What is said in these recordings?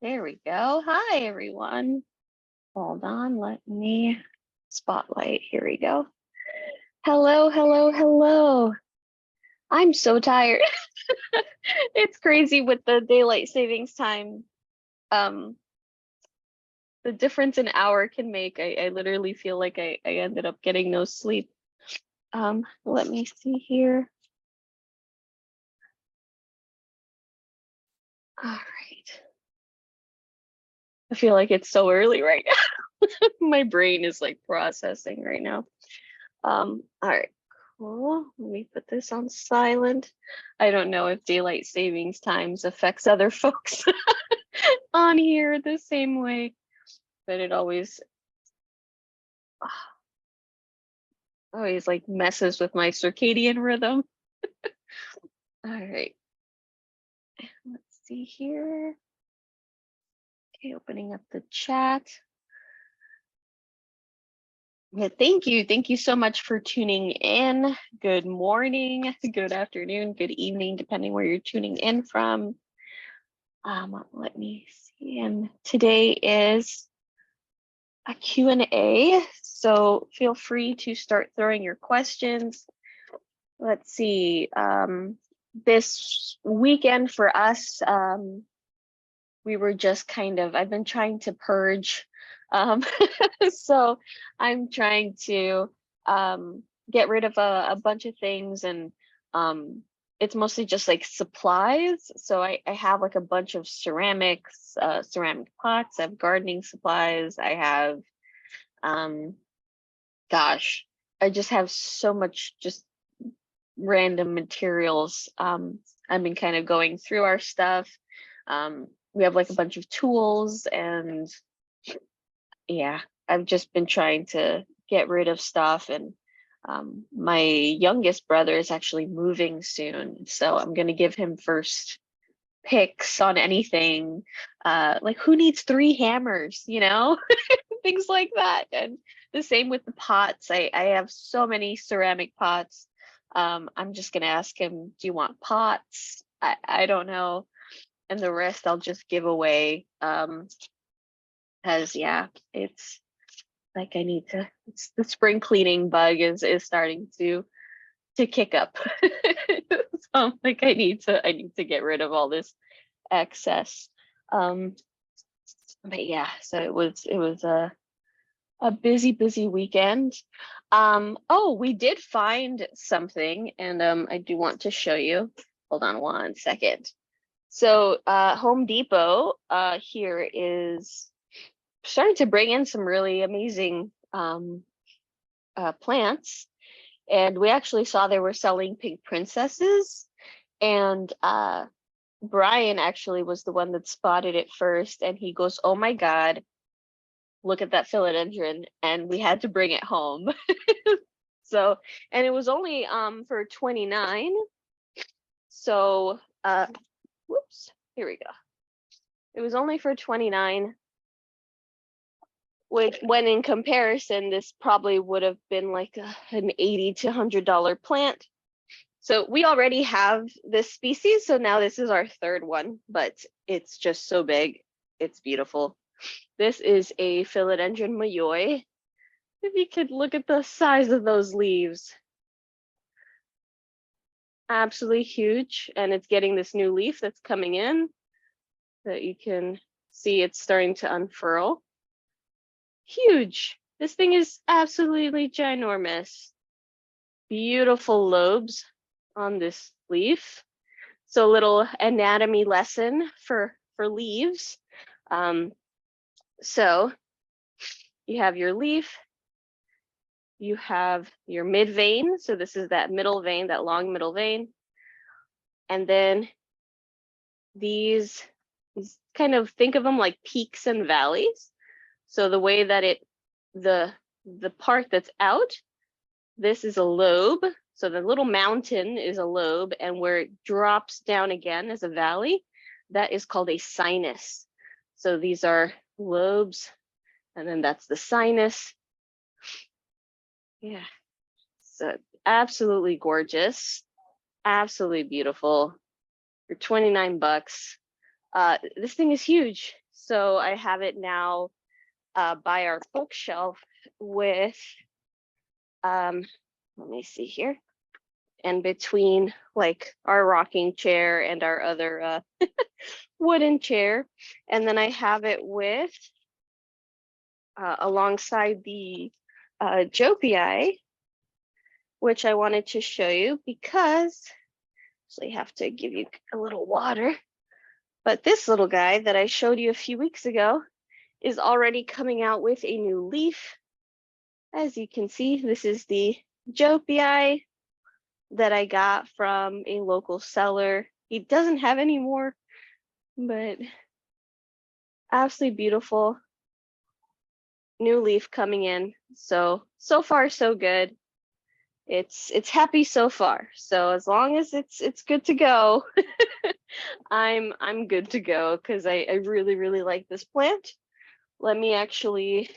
There we go. Hi, everyone. Hold on, let me spotlight. Here we go. Hello, hello, hello. I'm so tired. It's crazy with the daylight savings time. Um, the difference in hour can make. I literally feel like I ended up getting no sleep. Let me see here. All right. I feel like it's so early right now. My brain is like processing right now. All right, cool. Let me put this on silent. I don't know if daylight savings times affects other folks on here the same way, but it always like messes with my circadian rhythm. All right, let's see here. Okay, opening up the chat. Yeah, thank you so much for tuning in. Good morning, good afternoon, good evening, depending where you're tuning in from. Let me see, and today is a Q&A, so feel free to start throwing your questions. Let's see, this weekend for us, we were just I've been trying to purge. So I'm trying to get rid of a bunch of things, and it's mostly just like supplies. So I have like a bunch of ceramics, ceramic pots, I have gardening supplies, I have, gosh, I just have so much just random materials. I've been kind of going through our stuff. We have like a bunch of tools, and yeah, I've just been trying to get rid of stuff. And my youngest brother is actually moving soon, so I'm gonna give him first picks on anything. Like, who needs 3 hammers, things like that. And the same with the pots. I have so many ceramic pots. I'm just gonna ask him, do you want pots? I don't know. And the rest I'll just give away. Because yeah, it's like it's the spring cleaning bug is starting to kick up. So I'm like, I need to get rid of all this excess. Um, but yeah, so it was a busy weekend. Oh, we did find something, and I do want to show you. Hold on one second. So Home Depot here is starting to bring in some really amazing plants. And we actually saw they were selling pink princesses, and Brian actually was the one that spotted it first, and he goes, "Oh my God, look at that philodendron," and we had to bring it home. So, and it was only for 29. So, whoops, here we go. It was only for 29, which, when in comparison, this probably would have been like an $80 to $100 plant. So we already have this species, so now this is our third one, but it's just so big. It's beautiful. This is a philodendron mayoi. If you could look at the size of those leaves. Absolutely huge, and it's getting this new leaf that's coming in that you can see it's starting to unfurl. Huge. This thing is absolutely ginormous. Beautiful lobes on this leaf. So a little anatomy lesson for leaves. So you have your leaf, you have your mid vein. So this is that middle vein, that long middle vein. And then these kind of, think of them like peaks and valleys. So the way that the part that's out, this is a lobe. So the little mountain is a lobe, and where it drops down again is a valley. That is called a sinus. So these are lobes, and then that's the sinus. Yeah, so absolutely gorgeous, absolutely beautiful. For 29 bucks. This thing is huge. So I have it now by our bookshelf with, let me see here, and between like our rocking chair and our other wooden chair. And then I have it with alongside the Jopii, which I wanted to show you because, so I have to give you a little water. But this little guy that I showed you a few weeks ago is already coming out with a new leaf. As you can see, this is the Jopii that I got from a local seller. He doesn't have any more, but absolutely beautiful. New leaf coming in. So far so good. It's happy so far. So as long as it's good to go, I'm good to go because I really like this plant. Let me actually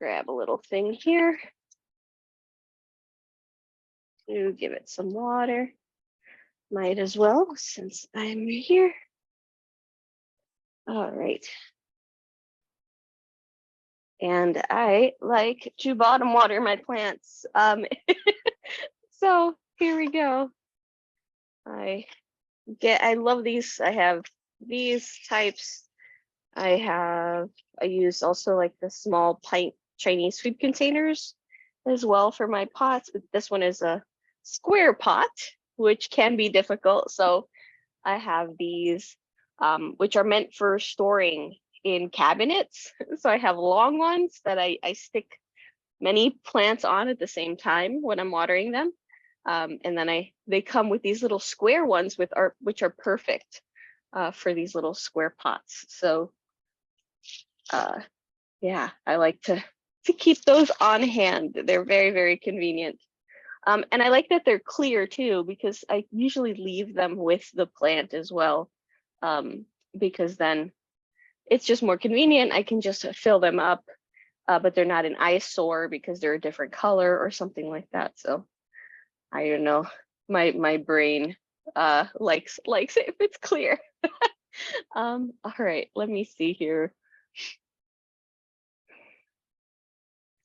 grab a little thing here to give it some water. Might as well since I'm here. All right. And I like to bottom water my plants. So here we go. I love these. I have these types. I use also like the small pint Chinese food containers as well for my pots, but this one is a square pot, which can be difficult. So I have these, which are meant for storing in cabinets. So I have long ones that I stick many plants on at the same time when I'm watering them. And then they come with these little square ones which are perfect for these little square pots. So yeah, I like to keep those on hand. They're very convenient. And I like that they're clear too, because I usually leave them with the plant as well, because then it's just more convenient. I can just fill them up, but they're not an eyesore because they're a different color or something like that. So I don't know, my brain likes it if it's clear. All right, let me see here.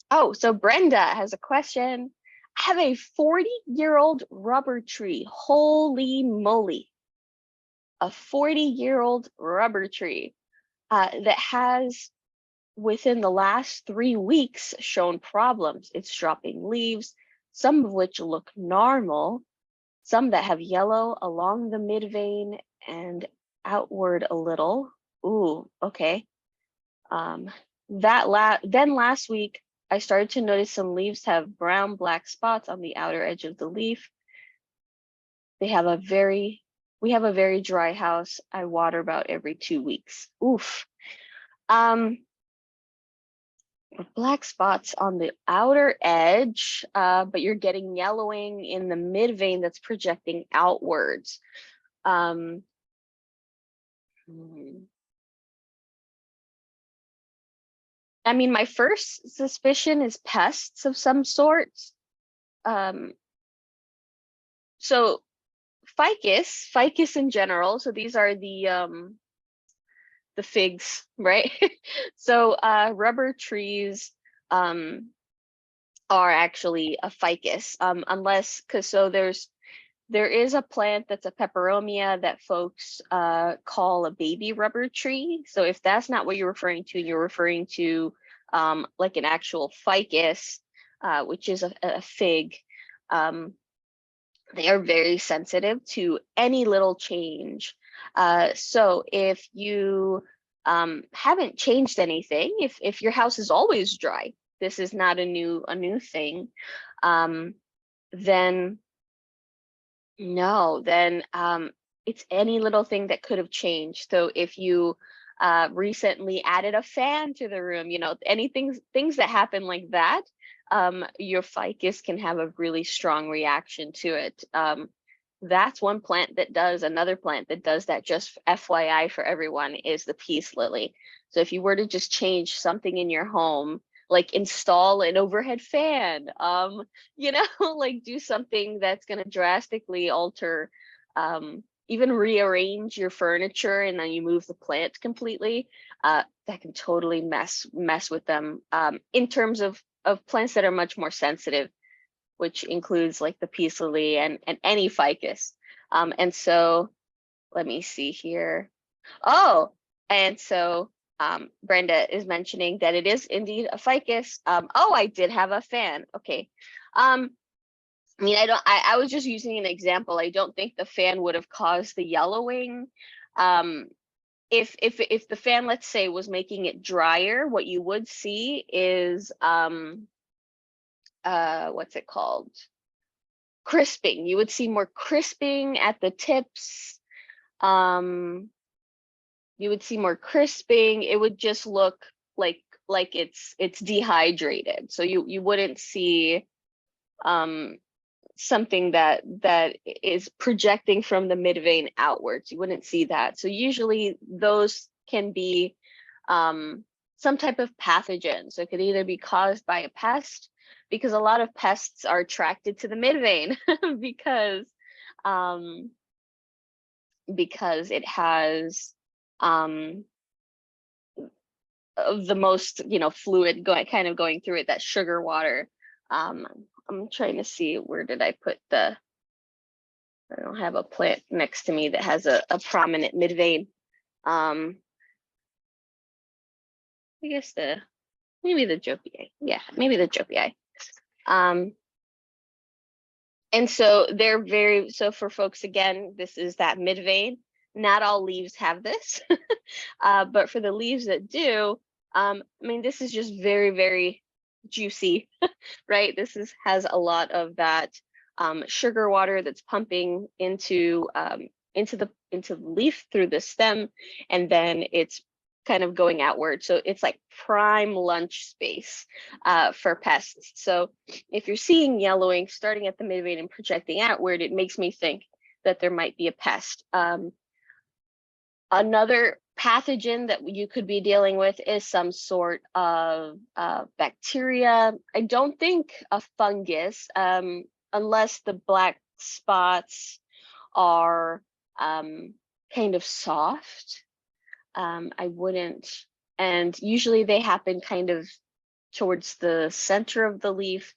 Oh, so Brenda has a question. I have a 40-year-old rubber tree. Holy moly. A 40-year-old rubber tree that has, within the last 3 weeks, shown problems. It's dropping leaves, some of which look normal, some that have yellow along the mid vein and outward a little. Ooh, okay. Then last week, I started to notice some leaves have brown black spots on the outer edge of the leaf. We have a very dry house. I water about every 2 weeks. Oof. Black spots on the outer edge, but you're getting yellowing in the mid vein that's projecting outwards. Hmm. I mean, my first suspicion is pests of some sort. So ficus in general. So these are the figs, right? So rubber trees are actually a ficus, unless there is a plant that's a peperomia that folks call a baby rubber tree. So if that's not what you're referring to, you're referring to like an actual ficus, which is a fig. They are very sensitive to any little change. So if you haven't changed anything, if your house is always dry, this is not a new thing, then no, then it's any little thing that could have changed. So if you recently added a fan to the room, things that happen like that, your ficus can have a really strong reaction to it. That's one plant that does. Another plant that does that, just FYI for everyone, is the peace lily. So if you were to just change something in your home, like install an overhead fan, like do something that's going to drastically alter even rearrange your furniture and then you move the plant completely, that can totally mess with them. In terms of plants that are much more sensitive, which includes like the peace lily and any ficus. And so let me see here. Oh, and so Brenda is mentioning that it is indeed a ficus. Oh, I did have a fan. Okay. I mean, I was just using an example. I don't think the fan would have caused the yellowing. If the fan, let's say, was making it drier, what you would see is what's it called? Crisping. You would see more crisping at the tips. You would see more crisping. It would just look like it's dehydrated. So you wouldn't see something that is projecting from the midvein outwards. You wouldn't see that. So usually those can be some type of pathogen. So it could either be caused by a pest, because a lot of pests are attracted to the midvein because it has of the most, fluid going through it, that sugar water. I'm trying to see, where did I put I don't have a plant next to me that has a prominent midvein. I guess maybe the Jopiae. Yeah, maybe the Jopiae. And so so for folks, again, this is that midvein. Not all leaves have this, but for the leaves that do, I mean, this is just very, very juicy, right? Has a lot of that sugar water that's pumping into the leaf through the stem, and then it's kind of going outward. So it's like prime lunch space for pests. So if you're seeing yellowing starting at the midvein and projecting outward, it makes me think that there might be a pest. Another pathogen that you could be dealing with is some sort of bacteria. I don't think a fungus, unless the black spots are kind of soft. I wouldn't, and usually they happen kind of towards the center of the leaf.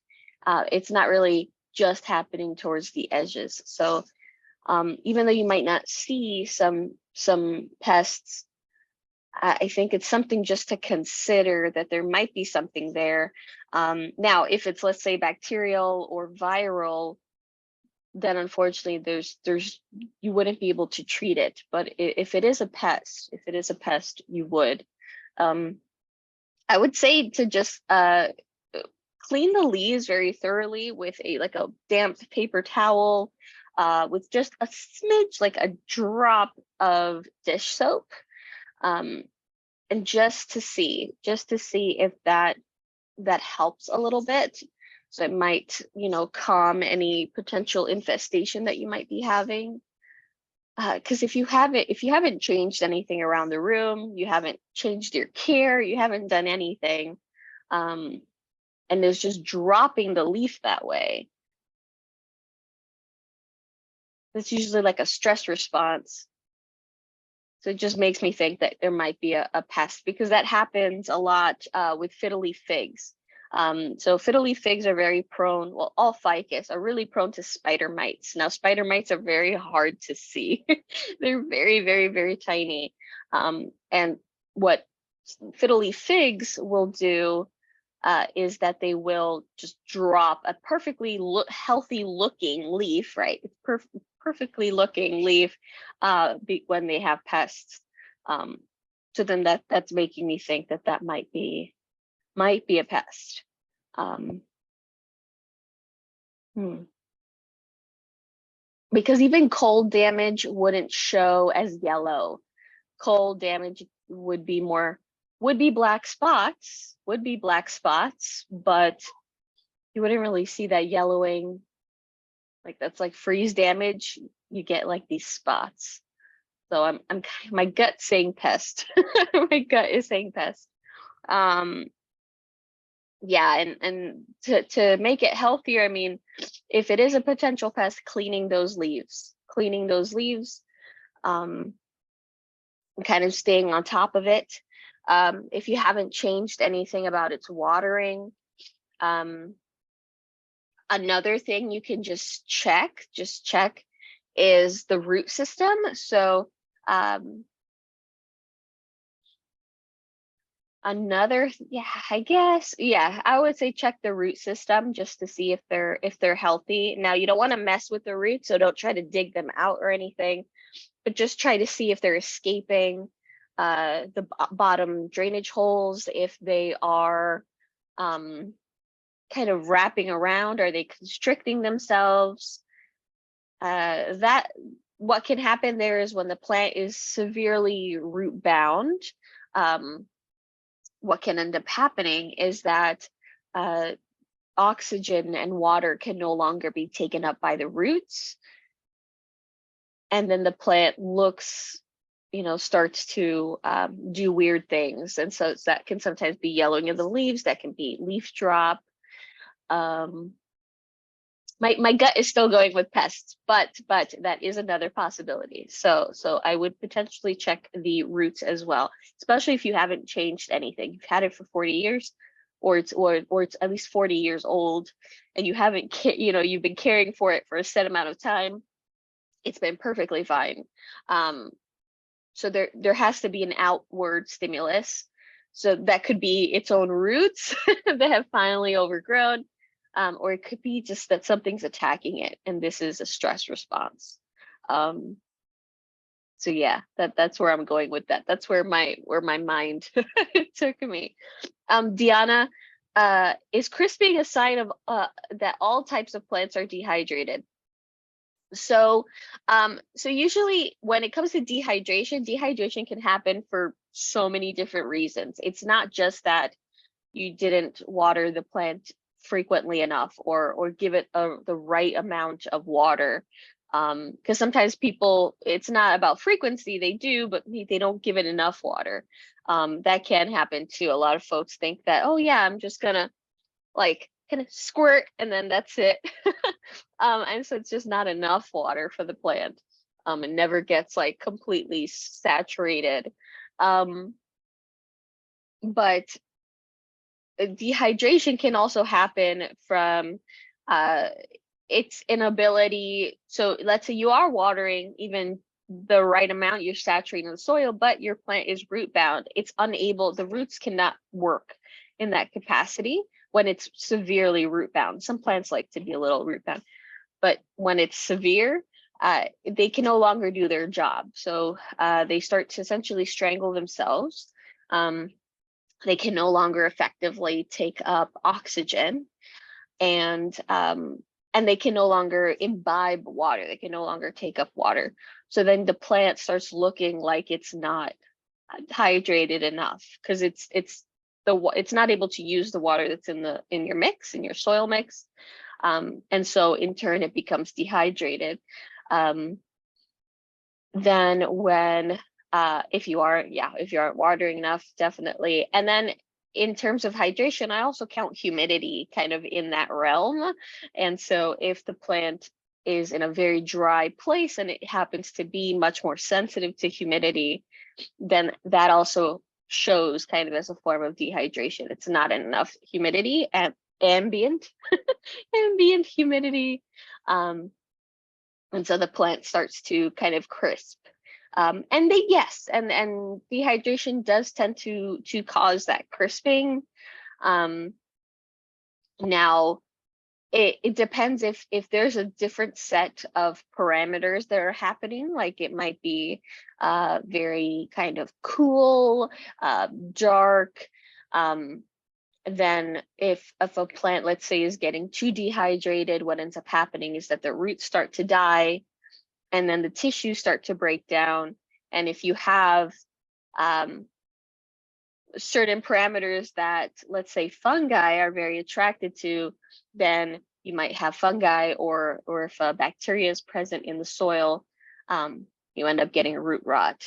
It's not really just happening towards the edges. So even though you might not see some pests, I think it's something just to consider, that there might be something there. Now, if it's, let's say, bacterial or viral, then unfortunately there's you wouldn't be able to treat it. But if it is a pest, you would. I would say to just clean the leaves very thoroughly with a damp paper towel, with just a smidge, like a drop of dish soap, and just to see if that helps a little bit. So it might, calm any potential infestation that you might be having. Because if you haven't changed anything around the room, you haven't changed your care, you haven't done anything, and there's just dropping the leaf that way, it's usually like a stress response. So it just makes me think that there might be a pest, because that happens a lot with fiddle-leaf figs. So fiddle-leaf figs are very prone, well, all ficus are really prone to spider mites. Now, spider mites are very hard to see. They're very, very, very tiny. And what fiddle-leaf figs will do is that they will just drop a perfectly healthy looking leaf, right? It's perfectly looking leaf when they have pests. So then that's making me think that might be a pest. Because even cold damage wouldn't show as yellow. Cold damage would be black spots, but you wouldn't really see that yellowing. Like, that's like freeze damage, you get like these spots. So I'm my gut's saying pest. My gut is saying pest. Yeah, and to make it healthier, I mean, if it is a potential pest, cleaning those leaves, kind of staying on top of it. If you haven't changed anything about its watering, another thing you can just check is the root system. So I would say check the root system just to see if they're healthy. Now, you don't want to mess with the roots, so don't try to dig them out or anything, but just try to see if they're escaping the bottom drainage holes, if they are kind of wrapping around, are they constricting themselves? What can happen there is when the plant is severely root bound, what can end up happening is that oxygen and water can no longer be taken up by the roots. And then the plant starts to do weird things. And so that can sometimes be yellowing of the leaves, that can be leaf drop. My gut is still going with pests, but that is another possibility. So I would potentially check the roots as well, especially if you haven't changed anything. You've had it for 40 years, or it's at least 40 years old, and you haven't you've been caring for it for a set amount of time. It's been perfectly fine. So there has to be an outward stimulus. So that could be its own roots that have finally overgrown. Or it could be just that something's attacking it, and this is a stress response. So yeah, that's where I'm going with that. That's where my mind took me. Diana, is crisping a sign of that all types of plants are dehydrated? So usually when it comes to dehydration can happen for so many different reasons. It's not just that you didn't water the plant frequently enough or give it the right amount of water, because sometimes people, it's not about frequency, they do, but they don't give it enough water. That can happen too. A lot of folks think that, oh yeah, I'm just gonna kind of squirt and then that's it. And so it's just not enough water for the plant. It never gets completely saturated. But dehydration can also happen from its inability. So let's say you are watering even the right amount, you're saturating the soil, but your plant is root bound. It's unable, the roots cannot work in that capacity when it's severely root bound. Some plants like to be a little root bound, but when it's severe, they can no longer do their job. So they start to essentially strangle themselves. They can no longer effectively take up oxygen, and they can no longer imbibe water. They can no longer take up water. So then the plant starts looking like it's not hydrated enough, because it's not able to use the water that's in your soil mix, and so in turn it becomes dehydrated. Then when if you aren't watering enough, definitely. And then in terms of hydration, I also count humidity kind of in that realm. And so if the plant is in a very dry place and it happens to be much more sensitive to humidity, then that also shows kind of as a form of dehydration. It's not enough humidity and ambient humidity. And so the plant starts to kind of crisp. And dehydration does tend to cause that crisping. Now, it depends if there's a different set of parameters that are happening. Like it might be very kind of cool, dark. Then if a plant, let's say, is getting too dehydrated, what ends up happening is that the roots start to die, and then the tissues start to break down. And if you have certain parameters that, let's say, fungi are very attracted to, then you might have fungi, or if a bacteria is present in the soil, you end up getting root rot.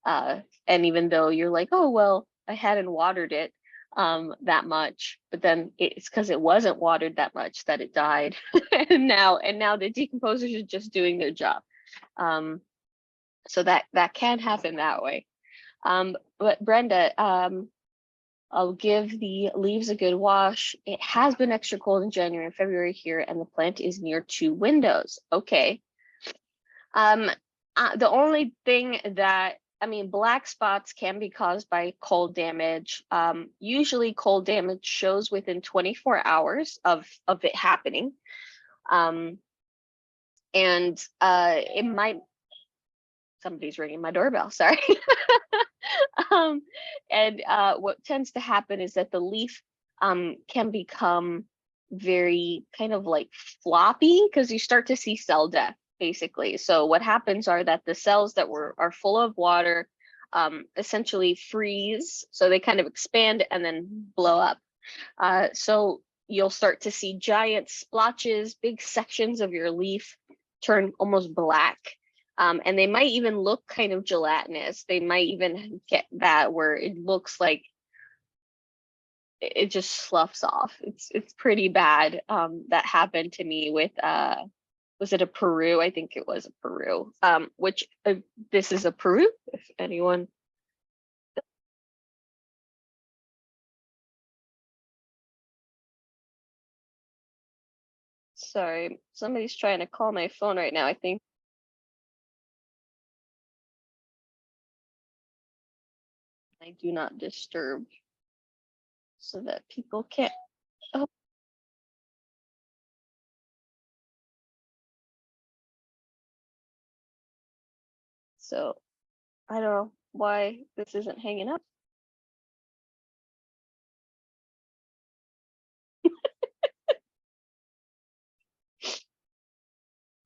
And even though you're like, oh, well, I hadn't watered it that much, but then it's because it wasn't watered that much that it died. and now the decomposers are just doing their job. So that that can happen that way. But Brenda, I'll give the leaves a good wash. It has been extra cold in January and February here, and the plant is near 2 windows. Okay. The only thing that, I mean, black spots can be caused by cold damage. Usually cold damage shows within 24 hours of it happening. And it might, somebody's ringing my doorbell, sorry. And what tends to happen is that the leaf can become very kind of like floppy because you start to see cell death, basically. So what happens are that the cells that are full of water essentially freeze, so they kind of expand and then blow up. So you'll start to see giant splotches, big sections of your leaf turn almost black. And they might even look kind of gelatinous. They might even get that where it looks like it just sloughs off. It's pretty bad. That happened to me with was it a Peru? I think it was a Peru. Which this is a Peru, if anyone. Sorry, somebody's trying to call my phone right now, I think. I do not disturb so that people can't. Oh. So I don't know why this isn't hanging up.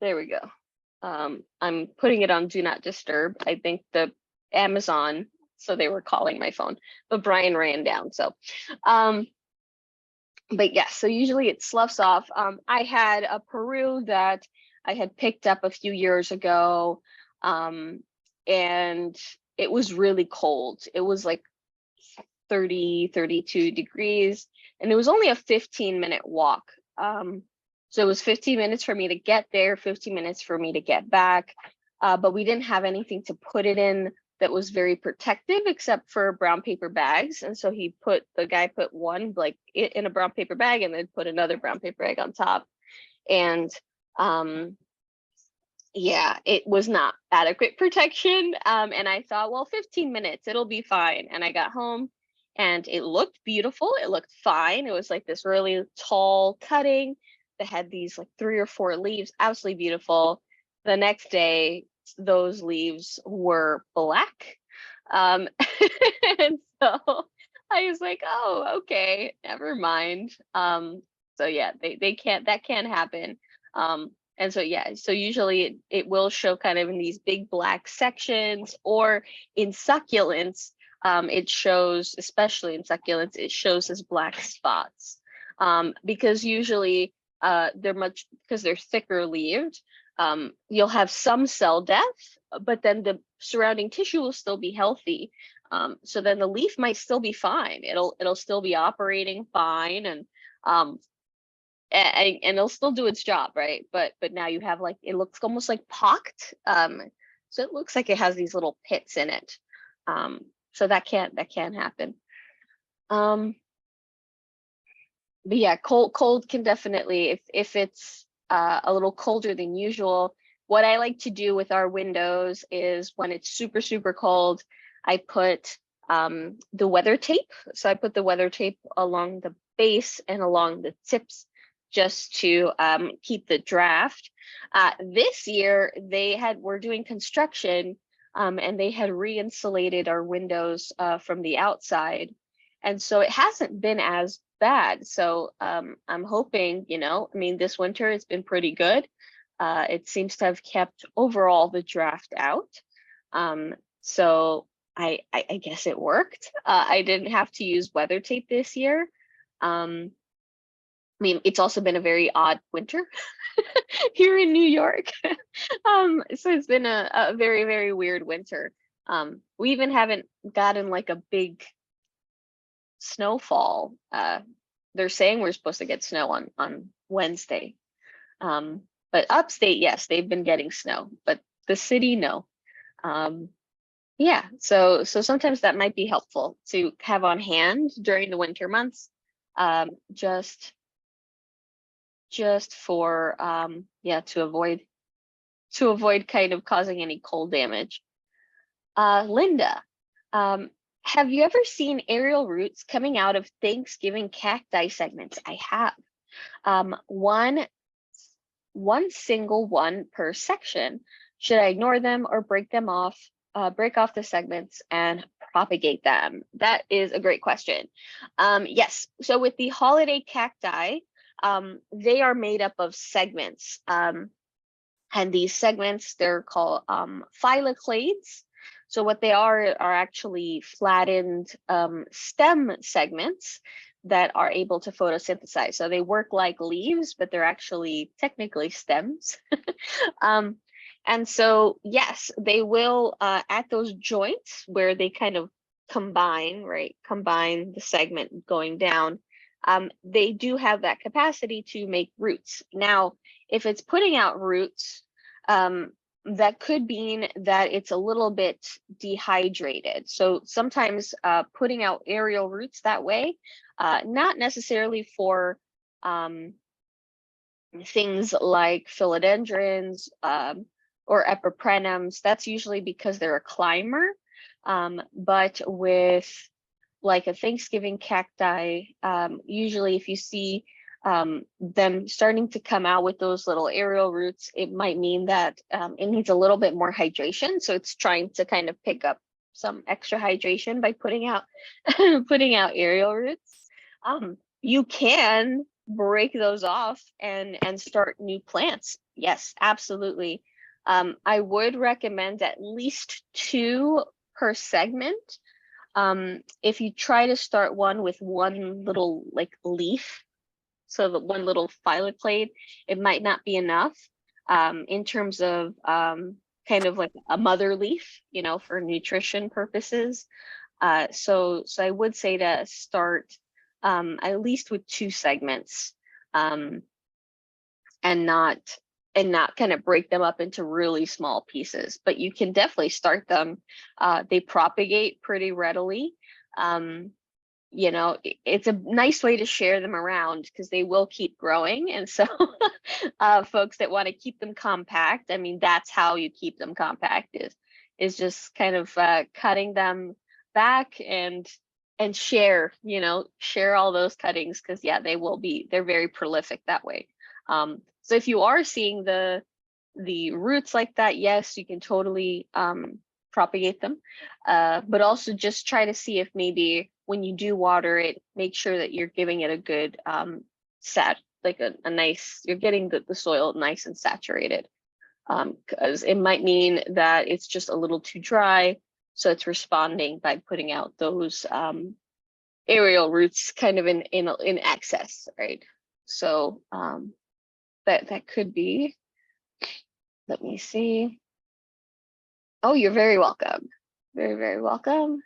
There we go. I'm putting it on do not disturb. I think the Amazon, so they were calling my phone, but Brian ran down. So, but yes, so usually it sloughs off. I had a Peru that I had picked up a few years ago, and it was really cold. It was like 30, 32 degrees, and it was only a 15-minute walk. So it was 15 minutes for me to get there, 15 minutes for me to get back. But we didn't have anything to put it in that was very protective except for brown paper bags. And so the guy put one like in a brown paper bag and then put another brown paper bag on top. And yeah, it was not adequate protection. And I thought, well, 15 minutes, it'll be fine. And I got home and it looked beautiful. It looked fine. It was like this really tall cutting that had these like 3 or 4 leaves, absolutely beautiful. The next day, those leaves were black. And so I was like, oh, okay, never mind. So yeah, that can happen. And so yeah, so usually it will show kind of in these big black sections, or in succulents, it shows, especially in succulents, it shows as black spots. Because usually because they're thicker leaved, you'll have some cell death, but then the surrounding tissue will still be healthy. So then the leaf might still be fine. It'll still be operating fine, and it'll still do its job, right? But now you have like, it looks almost like pocked. So it looks like it has these little pits in it. So that can happen. But yeah, cold can definitely, if it's a little colder than usual. What I like to do with our windows is when it's super, super cold, I put the weather tape. So I put the weather tape along the base and along the tips just to keep the draft. This year we're doing construction, and they had re-insulated our windows from the outside. And so it hasn't been as bad. So I'm hoping, I mean, this winter it's been pretty good. It seems to have kept overall the draft out. So I guess it worked. I didn't have to use weather tape this year. I mean, it's also been a very odd winter here in New York. So it's been a very, very weird winter. We even haven't gotten like a big snowfall. They're saying we're supposed to get snow on Wednesday. But upstate, yes, they've been getting snow, but the city, no. Yeah, so sometimes that might be helpful to have on hand during the winter months, um, just for yeah, to avoid kind of causing any cold damage. Linda, um, have you ever seen aerial roots coming out of Thanksgiving cacti segments? I have. One single one per section. Should I ignore them or break them off, break off the segments and propagate them? That is a great question. Yes, so with the holiday cacti, they are made up of segments. And these segments, they're called phylloclades. So what they are actually flattened stem segments that are able to photosynthesize. So they work like leaves, but they're actually technically stems. um, and so, yes, they will at those joints where they kind of combine, right? Combine the segment going down. They do have that capacity to make roots. Now, if it's putting out roots, um, that could mean that it's a little bit dehydrated. So sometimes putting out aerial roots that way, not necessarily for things like philodendrons or epipremnums, that's usually because they're a climber. But with like a Thanksgiving cacti, usually if you see them starting to come out with those little aerial roots, it might mean that it needs a little bit more hydration. So it's trying to kind of pick up some extra hydration by putting out putting out aerial roots. You can break those off and start new plants. Yes, absolutely. I would recommend at least two per segment. If you try to start one with one little like leaf, so that one little phylloclade, it might not be enough in terms of kind of like a mother leaf, you know, for nutrition purposes. So I would say to start at least with two segments, um, and not kind of break them up into really small pieces. But you can definitely start them. They propagate pretty readily. Um, you know, it's a nice way to share them around because they will keep growing. And so folks that want to keep them compact, I mean, that's how you keep them compact is just kind of cutting them back and share, you know, share all those cuttings because yeah, they're very prolific that way. So if you are seeing the roots like that, yes, you can totally propagate them, but also just try to see if maybe when you do water it, make sure that you're giving it a good like a nice, you're getting the soil nice and saturated, because it might mean that it's just a little too dry, so it's responding by putting out those aerial roots kind of in excess, right? So that could be. Let me see. Oh, you're very welcome. Very, very welcome.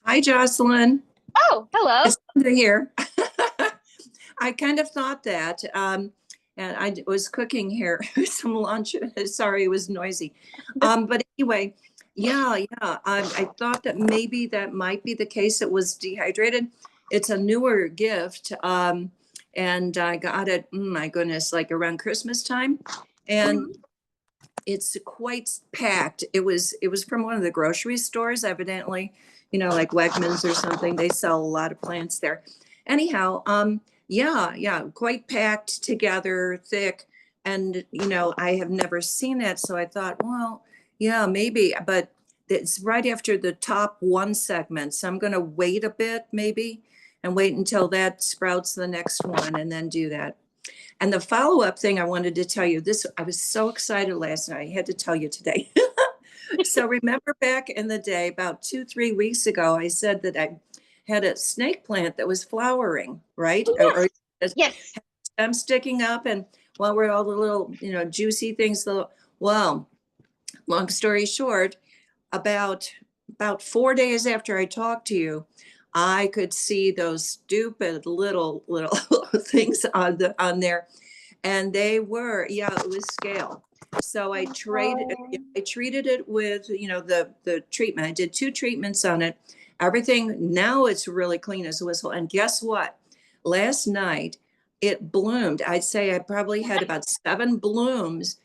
Hi, Jocelyn. Oh, hello. It's Linda here. I kind of thought that, and I was cooking here some lunch. Sorry, it was noisy. But anyway, yeah. I thought that maybe that might be the case. It was dehydrated. It's a newer gift, and I got it. My goodness, like around Christmas time, and it's quite packed. It was from one of the grocery stores, evidently, like Wegmans or something. They sell a lot of plants there. Anyhow, yeah, quite packed together, thick. And I have never seen that. So I thought, well, yeah, maybe, but it's right after the top one segment. So I'm gonna wait a bit maybe and wait until that sprouts the next one and then do that. And the follow-up thing I wanted to tell you this, I was so excited last night. I had to tell you today. So remember back in the day, about 2, 3 weeks ago, I said that I had a snake plant that was flowering, right? Yes. Or Yes. stem sticking up, and what were all the little, juicy things? Well, long story short, about 4 days after I talked to you, I could see those stupid little things on there. And they were, yeah, it was scale. So I treated it with, the treatment. I did 2 treatments on it. Everything, now it's really clean as a whistle. And guess what? Last night it bloomed. I'd say I probably had about 7 blooms,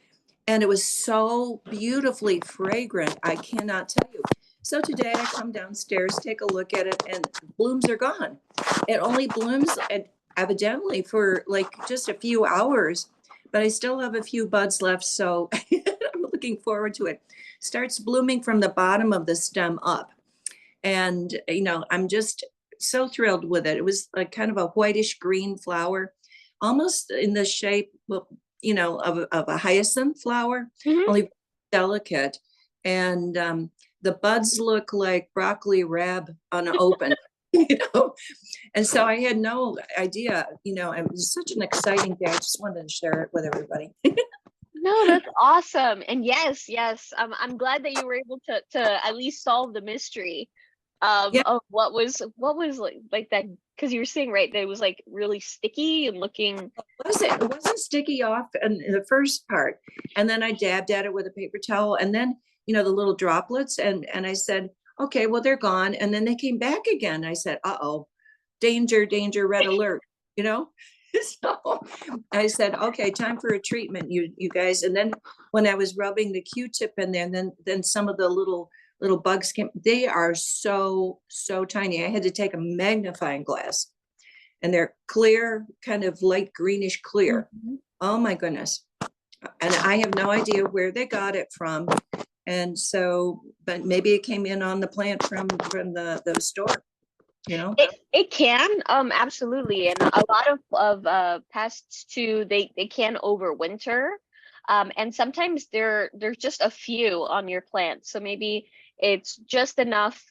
and it was so beautifully fragrant. I cannot tell you. So today I come downstairs, take a look at it, and blooms are gone. It only blooms evidently for like just a few hours, but I still have a few buds left. So I'm looking forward to it. Starts blooming from the bottom of the stem up. And, I'm just so thrilled with it. It was like kind of a whitish green flower, almost in the shape, of a hyacinth flower, Mhm. only delicate. And the buds look like broccoli rabe unopened, you know. And so I had no idea, it was such an exciting day. I just wanted to share it with everybody. No, that's awesome. And yes, yes, I'm glad that you were able to at least solve the mystery Yeah, of what was like that, because you were saying, right, that it was like really sticky and looking. it wasn't sticky off in the first part. And then I dabbed at it with a paper towel, and then, the little droplets, and I said, okay, well, they're gone. And then they came back again. I said, uh-oh, danger, danger, red alert, you know? So I said, okay, time for a treatment, you guys. And then when I was rubbing the Q-tip in there, then some of the little bugs came. They are so, so tiny. I had to take a magnifying glass, and they're clear, kind of light greenish clear. Mhm. Oh my goodness. And I have no idea where they got it from. And so, but maybe it came in on the plant from the store, you know? It can, absolutely, and a lot of pests too. They can overwinter, and sometimes there's just a few on your plant. So maybe it's just enough,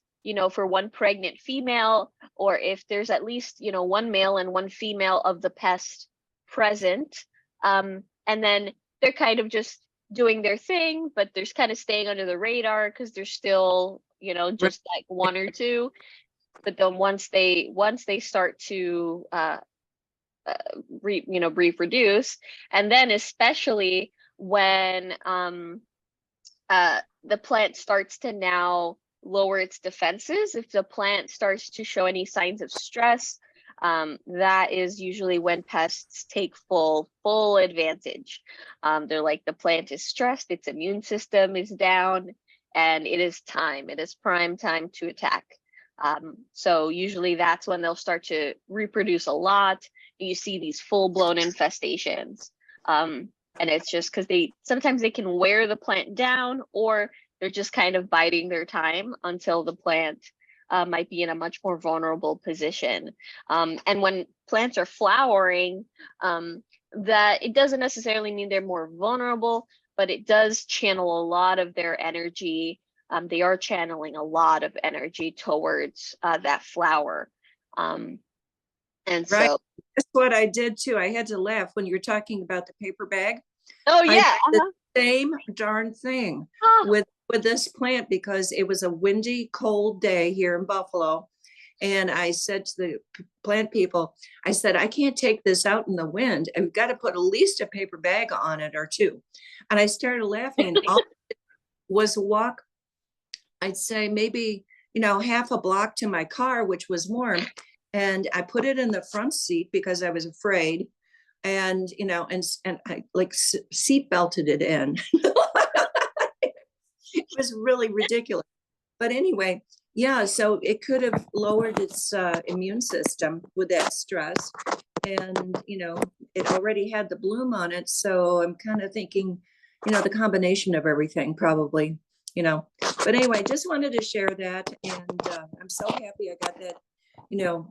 for one pregnant female, or if there's at least, one male and one female of the pest present, and then they're kind of just doing their thing, but they're kind of staying under the radar because there's still, just like one or two. But then once they start to reproduce, and then especially when the plant starts to now lower its defenses, if the plant starts to show any signs of stress, that is usually when pests take full advantage. They're like, the plant is stressed, its immune system is down, and it is prime time to attack. So usually that's when they'll start to reproduce a lot. You see these full-blown infestations. And it's just because sometimes they can wear the plant down, or they're just kind of biding their time until the plant might be in a much more vulnerable position. And when plants are flowering, that it doesn't necessarily mean they're more vulnerable, but it does channel a lot of their energy. They are channeling a lot of energy towards that flower. And Right. so, That's what I did too. I had to laugh when you were talking about the paper bag. oh I did yeah, the same darn thing oh, with this plant, because it was a windy, cold day here in Buffalo. And I said to the plant people, I said, I can't take this out in the wind. I've got to put at least a paper bag on it or two. And I started laughing, and all it was walk, I'd say maybe, half a block to my car, which was warm. And I put it in the front seat because I was afraid. And, and I like seat belted it in. It was really ridiculous. But anyway, yeah, so it could have lowered its immune system with that stress. And, it already had the bloom on it. So I'm kind of thinking, the combination of everything probably, But anyway, just wanted to share that. And I'm so happy I got that,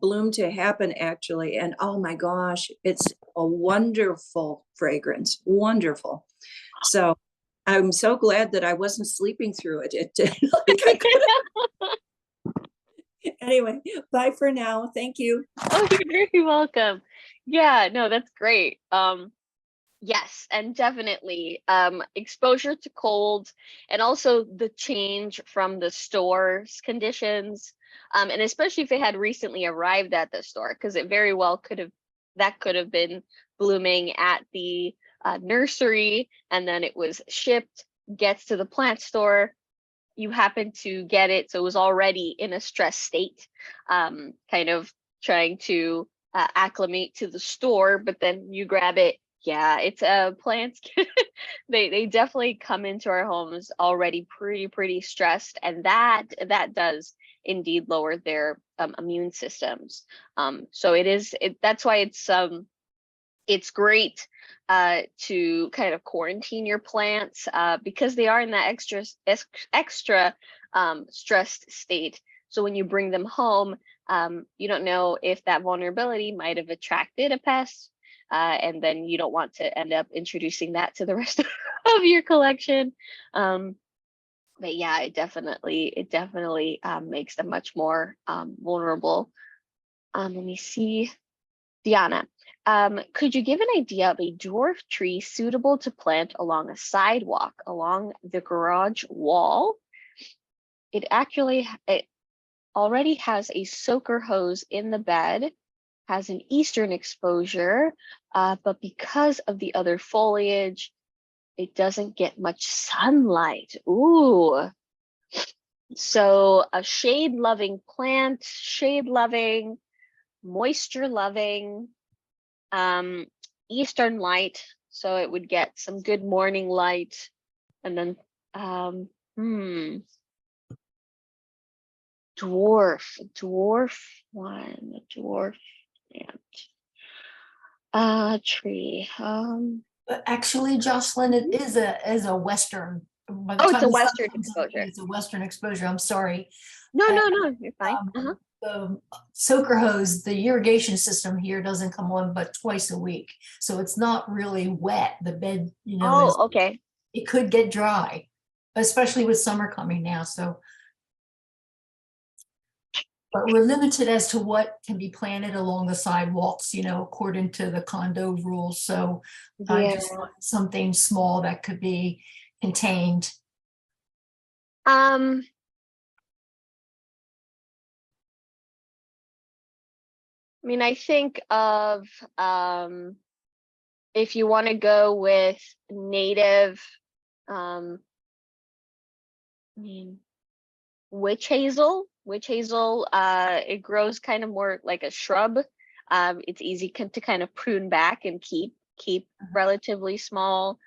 bloom to happen actually. And oh my gosh, it's a wonderful fragrance, wonderful. So I'm so glad that I wasn't sleeping through it. Like I could. Anyway, bye for now. Thank you. oh, you're very welcome. Yeah, no, that's great. Yes, and definitely exposure to cold, and also the change from the store's conditions, and especially if it had recently arrived at the store, because it very well could have been blooming at the nursery, and then it was shipped, gets to the plant store, you happen to get it, so it was already in a stress state, kind of trying to acclimate to the store, but then you grab it. Yeah, it's plants. They definitely come into our homes already pretty stressed, and that does indeed lower their immune systems. So that's why it's great to kind of quarantine your plants because they are in that extra stressed state. So when you bring them home, you don't know if that vulnerability might have attracted a pest, and then you don't want to end up introducing that to the rest of your collection. But yeah, it definitely makes them much more vulnerable. Let me see. Diana, could you give an idea of a dwarf tree suitable to plant along a sidewalk along the garage wall? It already has a soaker hose in the bed, has an eastern exposure, but because of the other foliage, it doesn't get much sunlight. Ooh. So a shade-loving plant, shade-loving, moisture-loving, eastern light, so it would get some good morning light, and then dwarf plant tree. But actually, Jocelyn, it is a Western. By the Oh, it's time a the sun western comes up, exposure. it's a Western exposure. I'm sorry. No, And, no, no, you're fine. The soaker hose, the irrigation system here doesn't come on but twice a week. So it's not really wet. The bed, Oh, okay. it could get dry, especially with summer coming now. So, but we're limited as to what can be planted along the sidewalks, according to the condo rules. So I Yeah. just want something small that could be contained. I mean, I think of if you want to go with native, I mean, witch hazel. Witch hazel, it grows kind of more like a shrub. It's easy to kind of prune back and keep relatively small.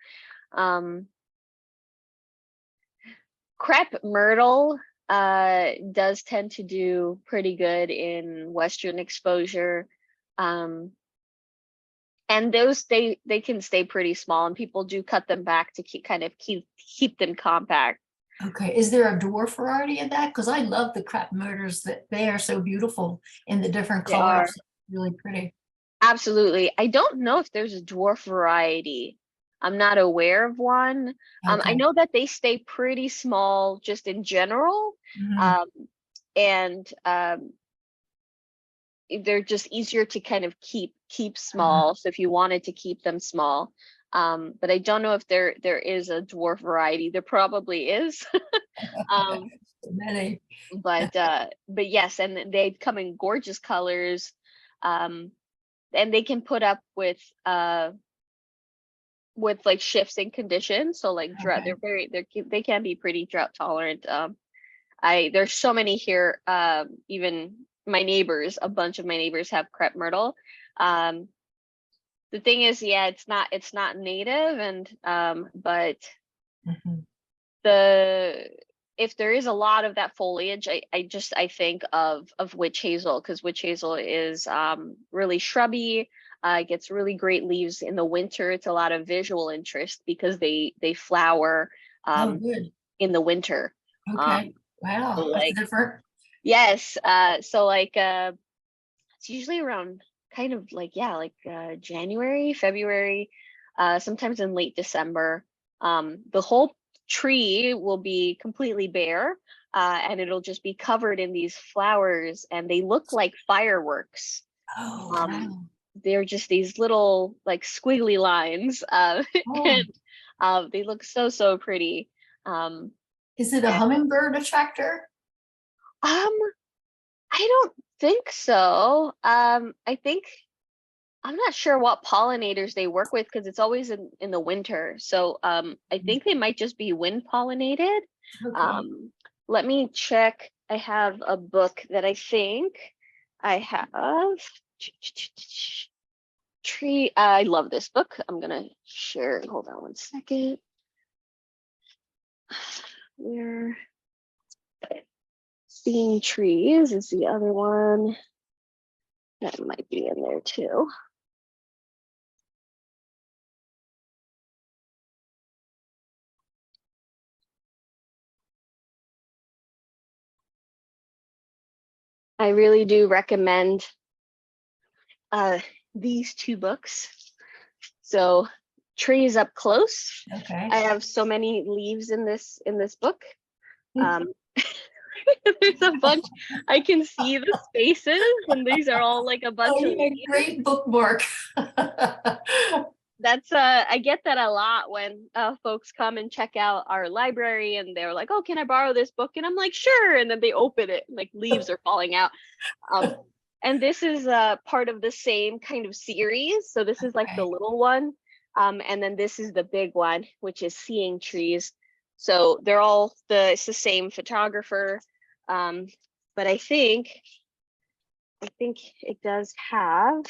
Crepe myrtle does tend to do pretty good in western exposure. And those they can stay pretty small, and people do cut them back to keep them compact. Okay, is there a dwarf variety of that? Because I love the crepe myrtles, that they are so beautiful in the different They are. colors. Really pretty. Absolutely. I don't know if there's a dwarf variety. I'm not aware of one. I Okay. know that they stay pretty small just in general. Mhm. And they're just easier to kind of keep small. So if you wanted to keep them small, but I don't know if there is a dwarf variety. There probably is. Many. But yes, and they come in gorgeous colors, and they can put up with like shifts in conditions. So like drought, Okay. they can be pretty drought tolerant. There's so many here. Even my neighbors, a bunch of my neighbors have crepe myrtle. The thing is, yeah, it's not native, and but Mhm. if there is a lot of that foliage, I think of witch hazel, because witch hazel is really shrubby. It gets really great leaves in the winter. It's a lot of visual interest because they flower Oh, good. in the winter. Okay. So Wow, that's like different. yes, so like it's usually around kind of like, yeah, like January, February, sometimes in late December. The whole tree will be completely bare, and it'll just be covered in these flowers, and they look like fireworks. Oh, Um, wow. they're just these little like squiggly lines, Oh, and they look so pretty. Um, is it a and, hummingbird attractor? I don't think so. I think I'm not sure what pollinators they work with because it's always in the winter. So I think they might just be wind pollinated. Okay. Let me check. I have a book that I think I have. Tree. I love this book. I'm gonna share it. Hold on one second. Where Seeing Trees is the other one. That might be in there too. I really do recommend these two books. So Trees Up Close. Okay. I have so many leaves in this book. There's a bunch. I can see the spaces, and these are all like a bunch Oh, of yeah, leaves. great bookmark. That's I get that a lot when folks come and check out our library, and they're like, "Oh, can I borrow this book?" And I'm like, "Sure." And then they open it, and like leaves are falling out. And this is part of the same kind of series. So this is like the Okay. little one. And then this is the big one, which is Seeing Trees. So they're all it's the same photographer. But I think it does have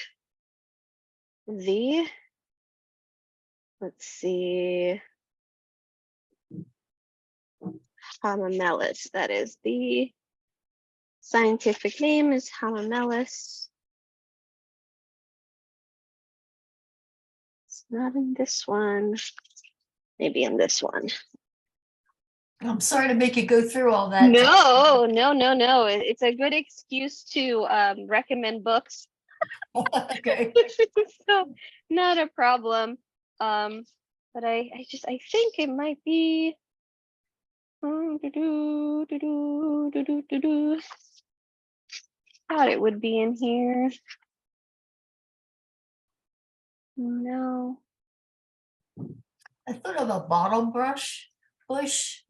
the, let's see, Hamamelis. That is the scientific name is Hamamelis. It's not in this one. Maybe in this one. I'm sorry to make you go through all that. No. It's a good excuse to recommend books. Okay. So not a problem. But I think it might be. Thought it would be in here. No. I thought of a bottle brush bush.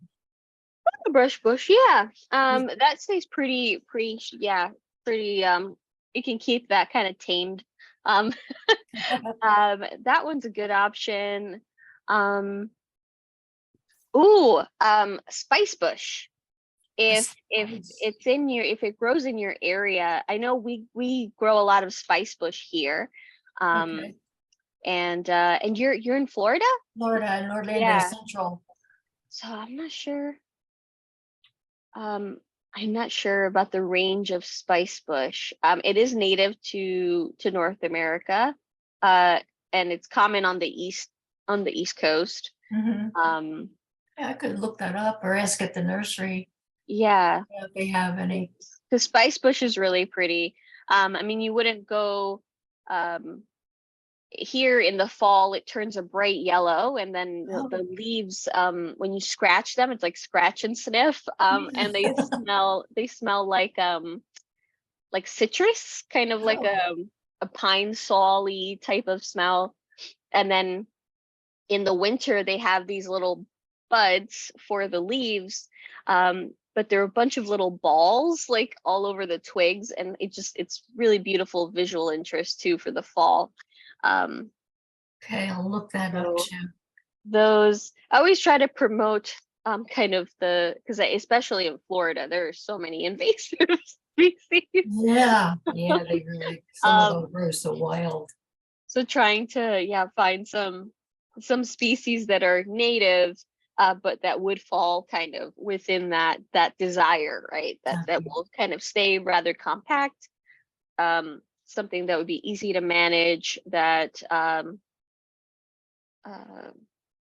A brush bush, yeah. That stays pretty, yeah, pretty. You can keep that kind of tamed. Um, that one's a good option. Spice bush. If it grows in your area, I know we grow a lot of spice bush here. Okay. And you're in Florida? Florida and Orlando Yeah. Central. So I'm not sure. I'm not sure about the range of spice bush. It is native to North America, and it's common on the East Coast. Mhm. Yeah, I could look that up or ask at the nursery if they have any. the spice bush is really pretty. I mean, you wouldn't go here in the fall. It turns a bright yellow, and then the leaves, when you scratch them, it's like scratch and sniff, and they smell like citrus, kind of like a pine saw-y type of smell. And then in the winter they have these little buds for the leaves, but there are a bunch of little balls like all over the twigs, and it's really beautiful visual interest too for the fall. Okay, I'll look that up So too. those, I always try to promote kind of because especially in Florida there are so many invasive species. Yeah, they really, some of them grow so wild. So trying to find some species that are native, but that would fall kind of within that desire, right? That will kind of stay rather compact, something that would be easy to manage, that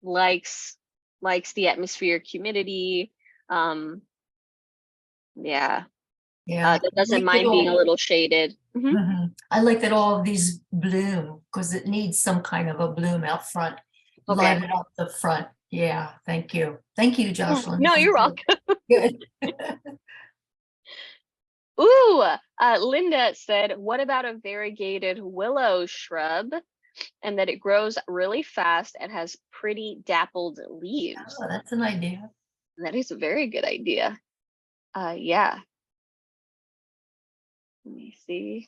likes the atmospheric humidity. Yeah, That doesn't mind being a little shaded. I like that all of these bloom because it needs some kind of a bloom out front. Okay. Light it up the front. Yeah, thank you. Thank you, Jocelyn. No, This you're is welcome. good. Ooh, Linda said, what about a variegated willow shrub, and that it grows really fast and has pretty dappled leaves? Oh, that's an idea. That is a very good idea. Yeah. Let me see.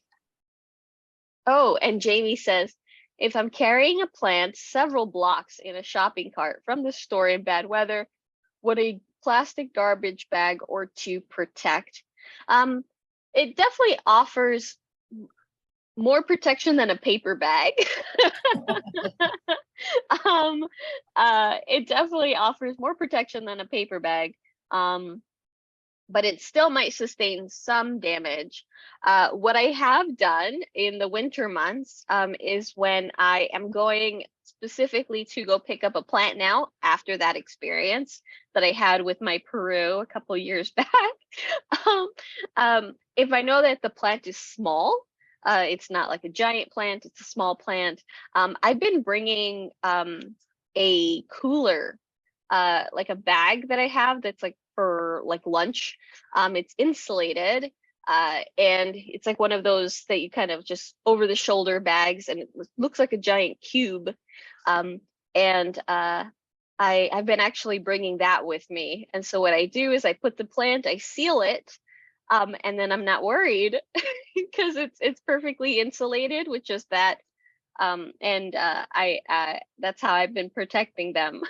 Oh, and Jamie says, if I'm carrying a plant several blocks in a shopping cart from the store in bad weather, would a plastic garbage bag or two protect? It definitely offers more protection than a paper bag. It definitely offers more protection than a paper bag. But it still might sustain some damage. What I have done in the winter months is when I am going specifically to go pick up a plant now after that experience that I had with my Peru a couple years back. If I know that the plant is small, it's not like a giant plant, it's a small plant. I've been bringing a cooler, like a bag that I have that's like for like lunch. It's insulated, and it's like one of those that you kind of just over the shoulder bags, and it looks like a giant cube. And I've been actually bringing that with me. And so what I do is I put the plant, I seal it, and then I'm not worried because it's perfectly insulated with just that. And that's how I've been protecting them.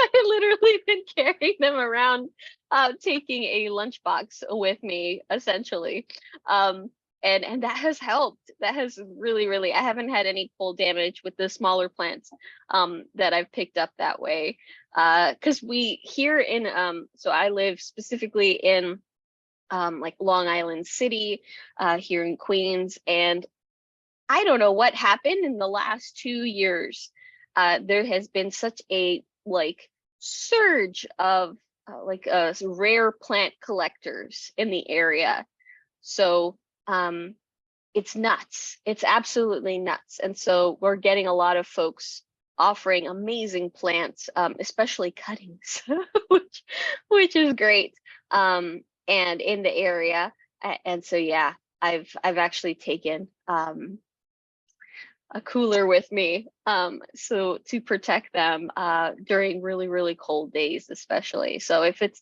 I literally been carrying them around, taking a lunchbox with me, essentially. And that has helped. That has really, I haven't had any cold damage with the smaller plants that I've picked up that way. Because we here in, so I live specifically in like Long Island City, here in Queens, and I don't know what happened in the last 2 years. There has been such a like surge of rare plant collectors in the area. So it's nuts. It's absolutely nuts. And so we're getting a lot of folks offering amazing plants, especially cuttings, which is great. And in the area. And so yeah, I've actually taken a cooler with me, so to protect them during really cold days, especially. So if it's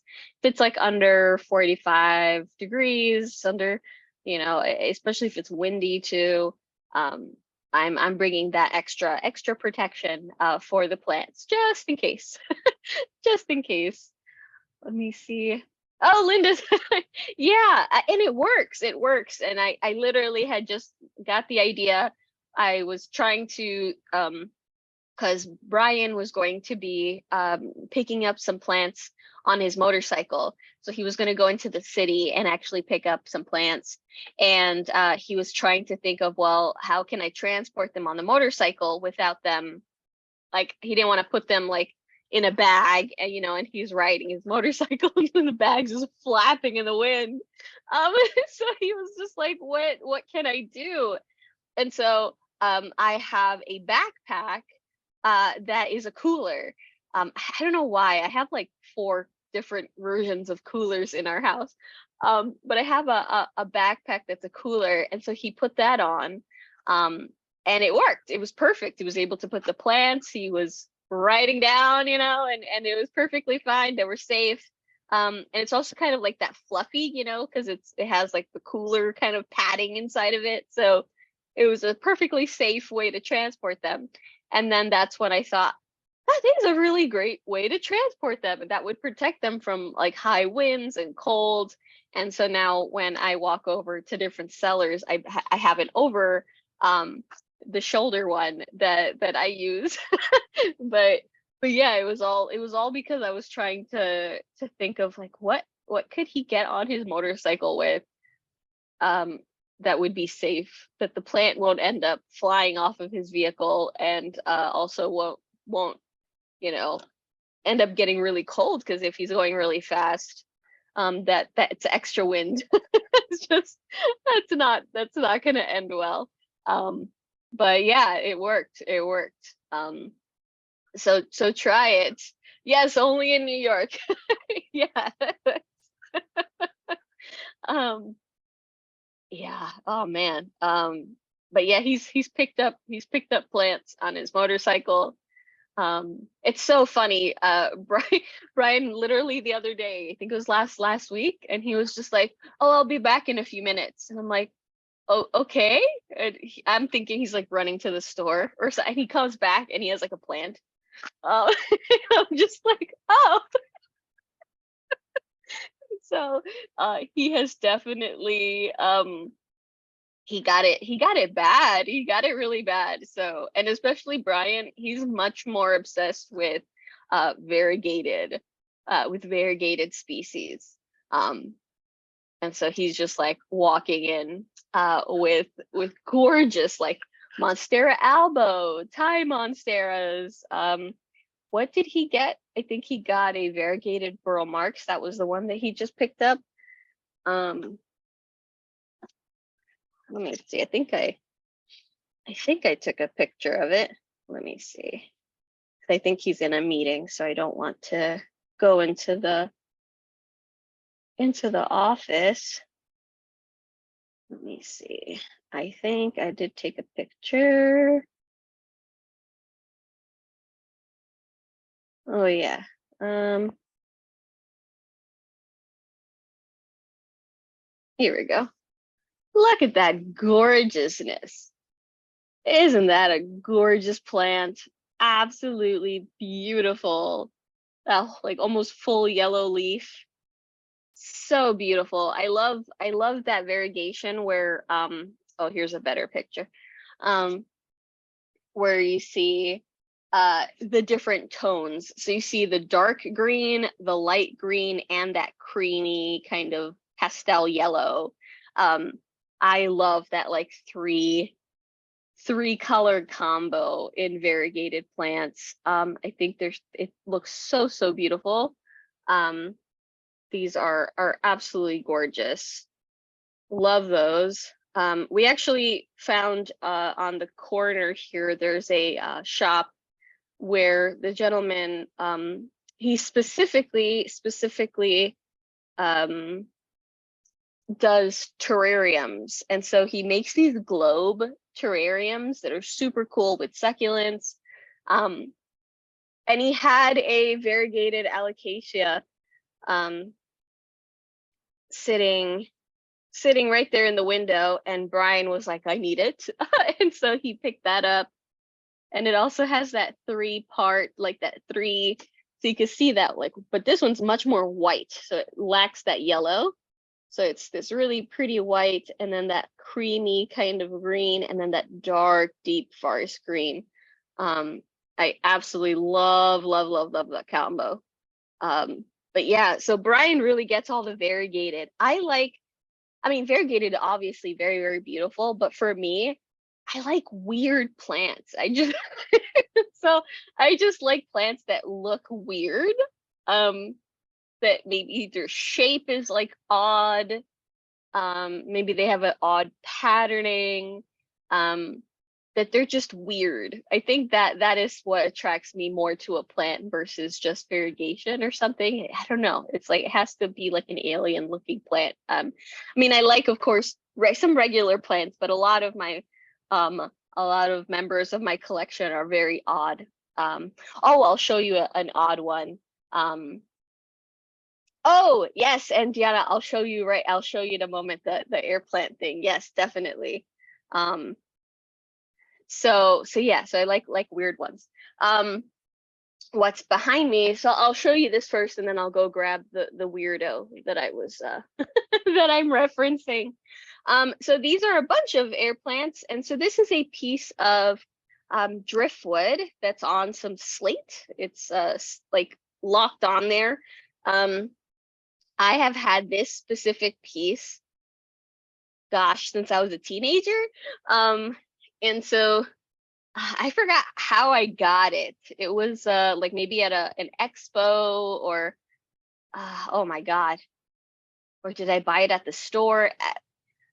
like under 45 degrees, under, especially if it's windy too, I'm bringing that extra protection for the plants, just in case. Just in case. Let me see. Oh, Linda's, yeah, and it works. It works. And I literally had just got the idea. I was trying to, because Brian was going to be picking up some plants on his motorcycle. So he was going to go into the city and actually pick up some plants. And he was trying to think of, well, how can I transport them on the motorcycle without them, like, he didn't want to put them like in a bag, and and he's riding his motorcycle and the bag's just flapping in the wind. So he was just like, what can I do? And so I have a backpack that is a cooler. I don't know why. I have like 4 different versions of coolers in our house. But I have a backpack that's a cooler. And so he put that on, and it worked. It was perfect. He was able to put the plants. He was writing down, and it was perfectly fine. They were safe. And it's also kind of like that fluffy, because it has like the cooler kind of padding inside of it. So it was a perfectly safe way to transport them. And then that's when I thought, that is a really great way to transport them, and that would protect them from like high winds and cold. And so now when I walk over to different sellers, I have an over the shoulder one that I use. but yeah, it was all because I was trying to think of like what could he get on his motorcycle with that would be safe, that the plant won't end up flying off of his vehicle, and also won't end up getting really cold, because if he's going really fast, that's extra wind. It's just that's not gonna end well. But yeah, it worked. So try it. Yes, only in New York. Yeah. Yeah. Oh man. But yeah, he's picked up plants on his motorcycle. It's so funny. Brian literally the other day, I think it was last week, and he was just like, "Oh, I'll be back in a few minutes." And I'm like, oh, okay. And I'm thinking he's like running to the store or so, and he comes back and he has like a plant. Uh, I'm just like, oh. So he has definitely he got it bad. He got it really bad. So, and especially Brian, he's much more obsessed with variegated species. And so he's just like walking in with gorgeous like Monstera albo, Thai Monsteras. What did he get? I think he got a variegated Burl Marx. That was the one that he just picked up. Let me see. I think I took a picture of it. Let me see. I think he's in a meeting, so I don't want to go into the office. Let me see. I think I did take a picture. Oh yeah. Here we go. Look at that gorgeousness. Isn't that a gorgeous plant? Absolutely beautiful. Like almost full yellow leaf. So beautiful. I love that variegation where oh, here's a better picture. Where you see the different tones. So you see the dark green, the light green, and that creamy kind of pastel yellow. I love that like three colored combo in variegated plants. I think it looks so beautiful. These are absolutely gorgeous. Love those. We actually found on the corner here, there's a shop where the gentleman, he specifically does terrariums. And so he makes these globe terrariums that are super cool with succulents. And he had a variegated alocasia sitting right there in the window, and Brian was like, I need it. And so he picked that up. And it also has that three-part, like that three, so you can see that, like, but this one's much more white, so it lacks that yellow. So it's this really pretty white, and then that creamy kind of green, and then that dark, deep forest green. I absolutely love that combo. But yeah, so Brian really gets all the variegated. I mean, variegated, obviously very beautiful, but for me, I like weird plants. So I just like plants that look weird. That maybe their shape is like odd. Maybe they have an odd patterning. That they're just weird. I think that is what attracts me more to a plant versus just variegation or something. I don't know. It's like it has to be like an alien looking plant. I mean, I like, of course, some regular plants, but a lot of members of my collection are very odd. Oh, I'll show you an odd one. Oh yes, and Diana, I'll show you in a moment the air plant thing. Yes, definitely. So yeah, so I like weird ones. What's behind me? So I'll show you this first, and then I'll go grab the weirdo that I was that I'm referencing. So these are a bunch of air plants, and so this is a piece of driftwood that's on some slate. It's like locked on there. I have had this specific piece, gosh, since I was a teenager. And so I forgot how I got it. It was like maybe at an expo, or oh my God, or did I buy it at the store?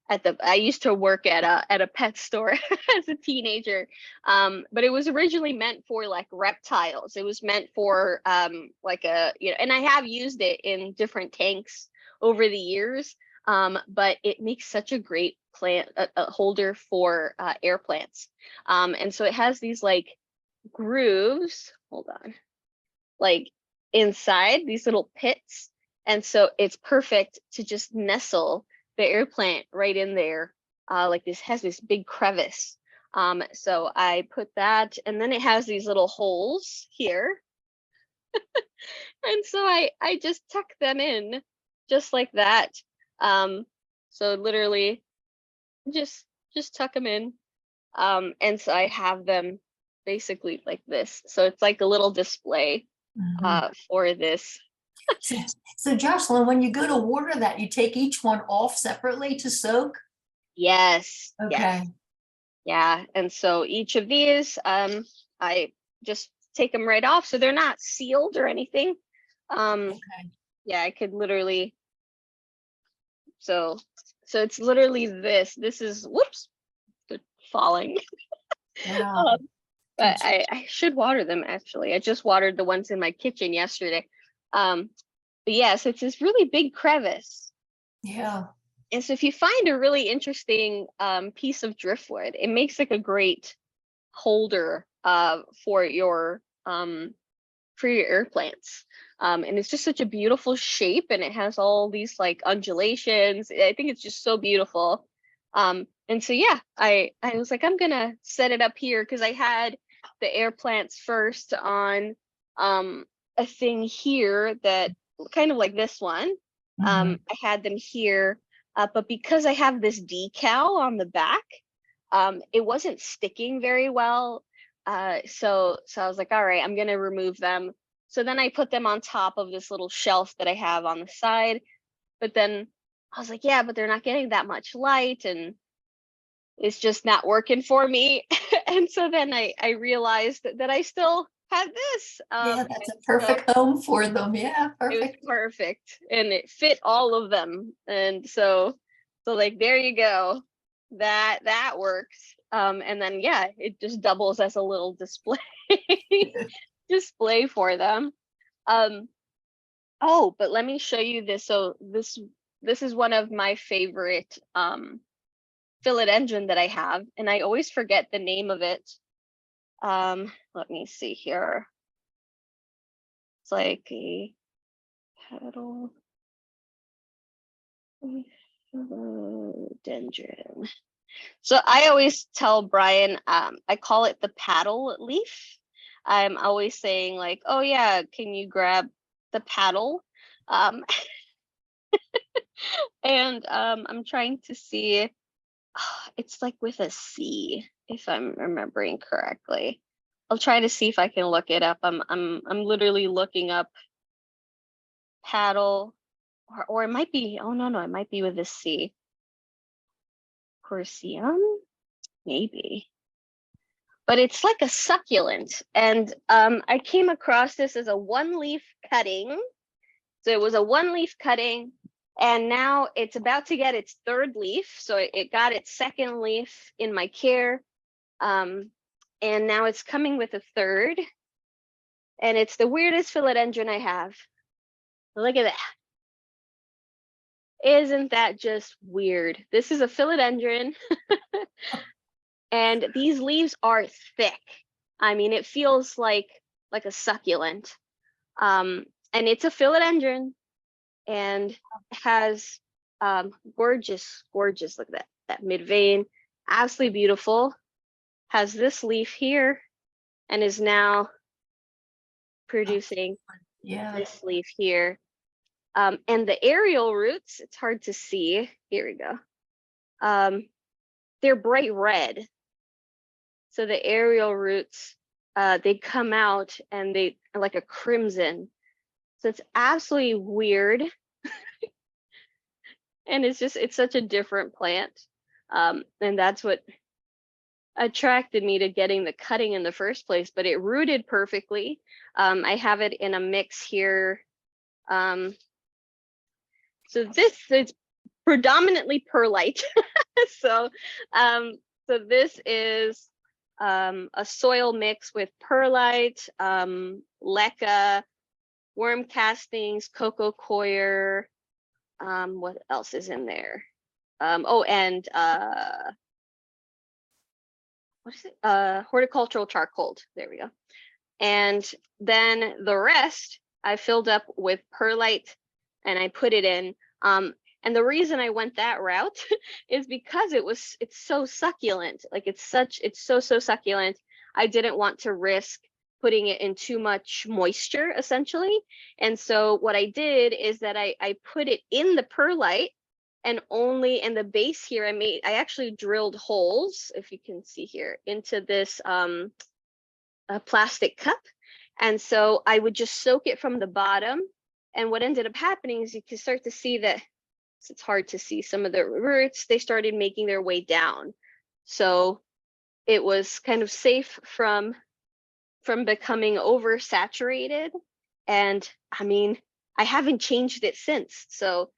I used to work at a pet store as a teenager, but it was originally meant for like reptiles. It was meant for like and I have used it in different tanks over the years, but it makes such a great plant a holder for air plants. And so it has these like grooves, hold on, like inside these little pits, and so it's perfect to just nestle the air plant right in there. like this has this big crevice. So I put that, and then it has these little holes here. And so I just tuck them in just like that. So literally just tuck them in. And so I have them basically like this. So it's like a little display for this. So, so Jocelyn, when you go to water that, you take each one off separately to soak? Yes. Yes. Okay. Yeah. And so each of these, I just take them right off. So they're not sealed or anything. Okay. Yeah, I could literally, so it's literally this. This is, whoops, good falling. Wow. But I should water them actually. I just watered the ones in my kitchen yesterday. But yeah, so it's this really big crevice. Yeah. And so if you find a really interesting piece of driftwood, it makes like a great holder for your air plants. And it's just such a beautiful shape, and it has all these like undulations. I think it's just so beautiful. And so yeah, I was like, I'm gonna set it up here because I had the air plants first on a thing here that kind of like this one. Mhm. I had them here, but because I have this decal on the back, it wasn't sticking very well. So I was like, all right, I'm gonna remove them. So then I put them on top of this little shelf that I have on the side. But then I was like, yeah, but they're not getting that much light, and it's just not working for me. And so then I realized that I still had this. Yeah, that's a So perfect home for them. Yeah, it was perfect. perfect, and it fit all of them. And so like, there you go. That works. And then yeah, it just doubles as a little display display for them. Oh, but let me show you this. So this is one of my favorite philodendron that I have, and I always forget the name of it. Let me see here. It's like a petal philodendron. So I always tell Brian, I call it the paddle leaf. I'm always saying like, oh yeah, can you grab the paddle? And I'm trying to see, it's like with a C, if I'm remembering correctly. I'll try to see if I can look it up. I'm literally looking up paddle, or it might be, oh no, it might be with a C. Corsium, maybe. But it's like a succulent. And I came across this as a one leaf cutting. So it was a one leaf cutting, and now it's about to get its third leaf. So it got its second leaf in my care. And now it's coming with a third. And it's the weirdest philodendron I have. Look at that. Isn't that just weird? This is a philodendron. And these leaves are thick. I mean, it feels like a succulent. And it's a philodendron, and has gorgeous, look at that mid vein, absolutely beautiful. Has this leaf here, and is now producing Yeah. this leaf here. And the aerial roots, it's hard to see. Here we go. They're bright red. So the aerial roots, they come out and they are like a crimson. So it's absolutely weird. And it's such a different plant. And that's what attracted me to getting the cutting in the first place, but it rooted perfectly. I have it in a mix here. So this is predominantly perlite. So this is a soil mix with perlite, leca, worm castings, cocoa coir. What else is in there? Oh, and what is it? Horticultural charcoal. There we go. And then the rest I filled up with perlite, and I put it in. And the reason I went that route is because it's so succulent. Like it's so succulent. I didn't want to risk putting it in too much moisture essentially. And so what I did is that I put it in the perlite, and only in the base here I actually drilled holes, if you can see here, into this a plastic cup. And so I would just soak it from the bottom. And what ended up happening is you can start to see that it's hard to see some of the roots, they started making their way down. So it was kind of safe from becoming oversaturated. And I mean, I haven't changed it since. So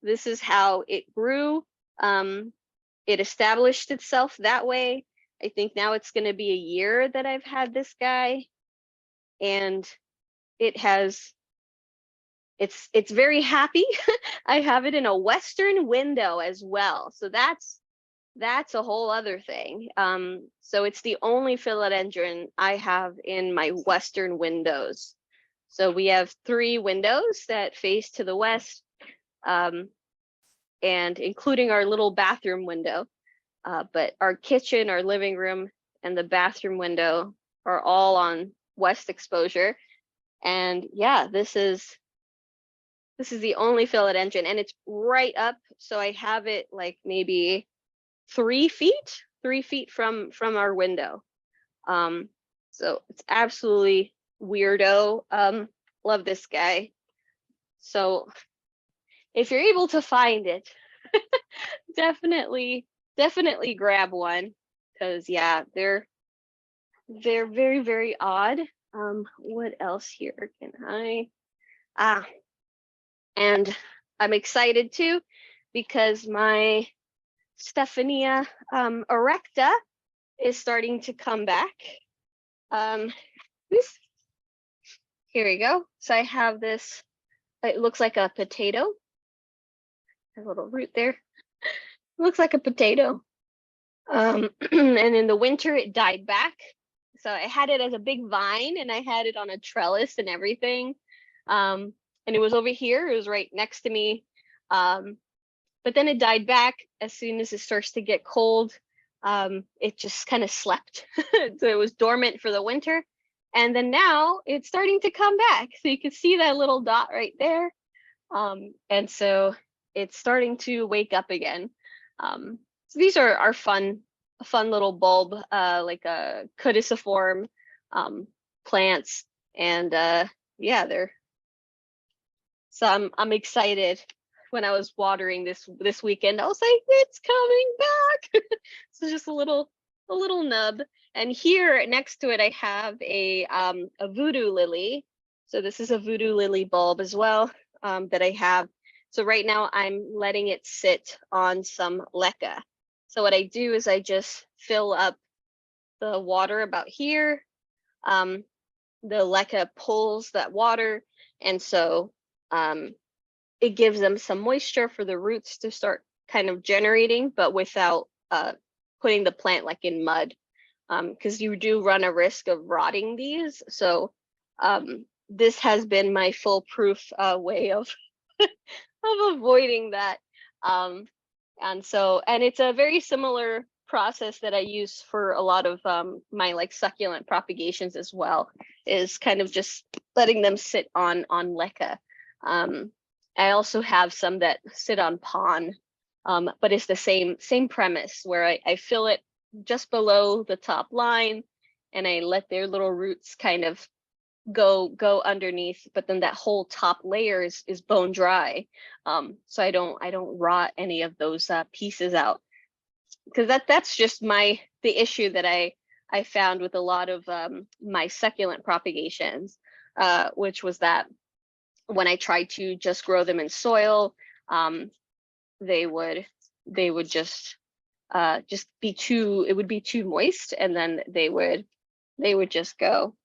this is how it grew. It established itself that way. I think now it's going to be a year that I've had this guy, and it's very happy. I have it in a western window as well, so that's a whole other thing. So it's the only philodendron I have in my western windows. So we have 3 windows that face to the west, and including our little bathroom window. But our kitchen, our living room, and the bathroom window are all on west exposure. And yeah, this is the only philodendron, and it's right up. So I have it like maybe 3 feet from our window. So it's absolutely weirdo. Love this guy. So if you're able to find it, definitely grab one, because yeah, they're very, very odd. What else here can I and I'm excited too, because my Stephania erecta is starting to come back. Here we go. So I have this, it looks like a potato, a little root there. Looks like a potato. And in the winter it died back. So I had it as a big vine, and I had it on a trellis and everything. And it was over here, it was right next to me. But then it died back as soon as it starts to get cold. It just kind of slept. So it was dormant for the winter. And then now it's starting to come back. So you can see that little dot right there. And so it's starting to wake up again. So these are fun little bulb, like a caudiciform plants. And yeah, so I'm excited. When I was watering this weekend, I was like, it's coming back. So just a little nub. And here next to it, I have a voodoo lily. So this is a voodoo lily bulb as well, that I have. So right now I'm letting it sit on some leca. So what I do is I just fill up the water about here. The leca pulls that water, and so it gives them some moisture for the roots to start kind of generating, but without putting the plant like in mud, because you do run a risk of rotting these. So this has been my foolproof way of avoiding that. And it's a very similar process that I use for a lot of my like succulent propagations as well, is kind of just letting them sit on leca. I also have some that sit on pon, but it's the same premise, where I fill it just below the top line, and I let their little roots kind of go underneath, but then that whole top layer is bone dry, so I don't rot any of those pieces out, because that's just the issue that I found with a lot of my succulent propagations, which was that when I tried to just grow them in soil, they would just be too, it would be too moist, and then they would just go.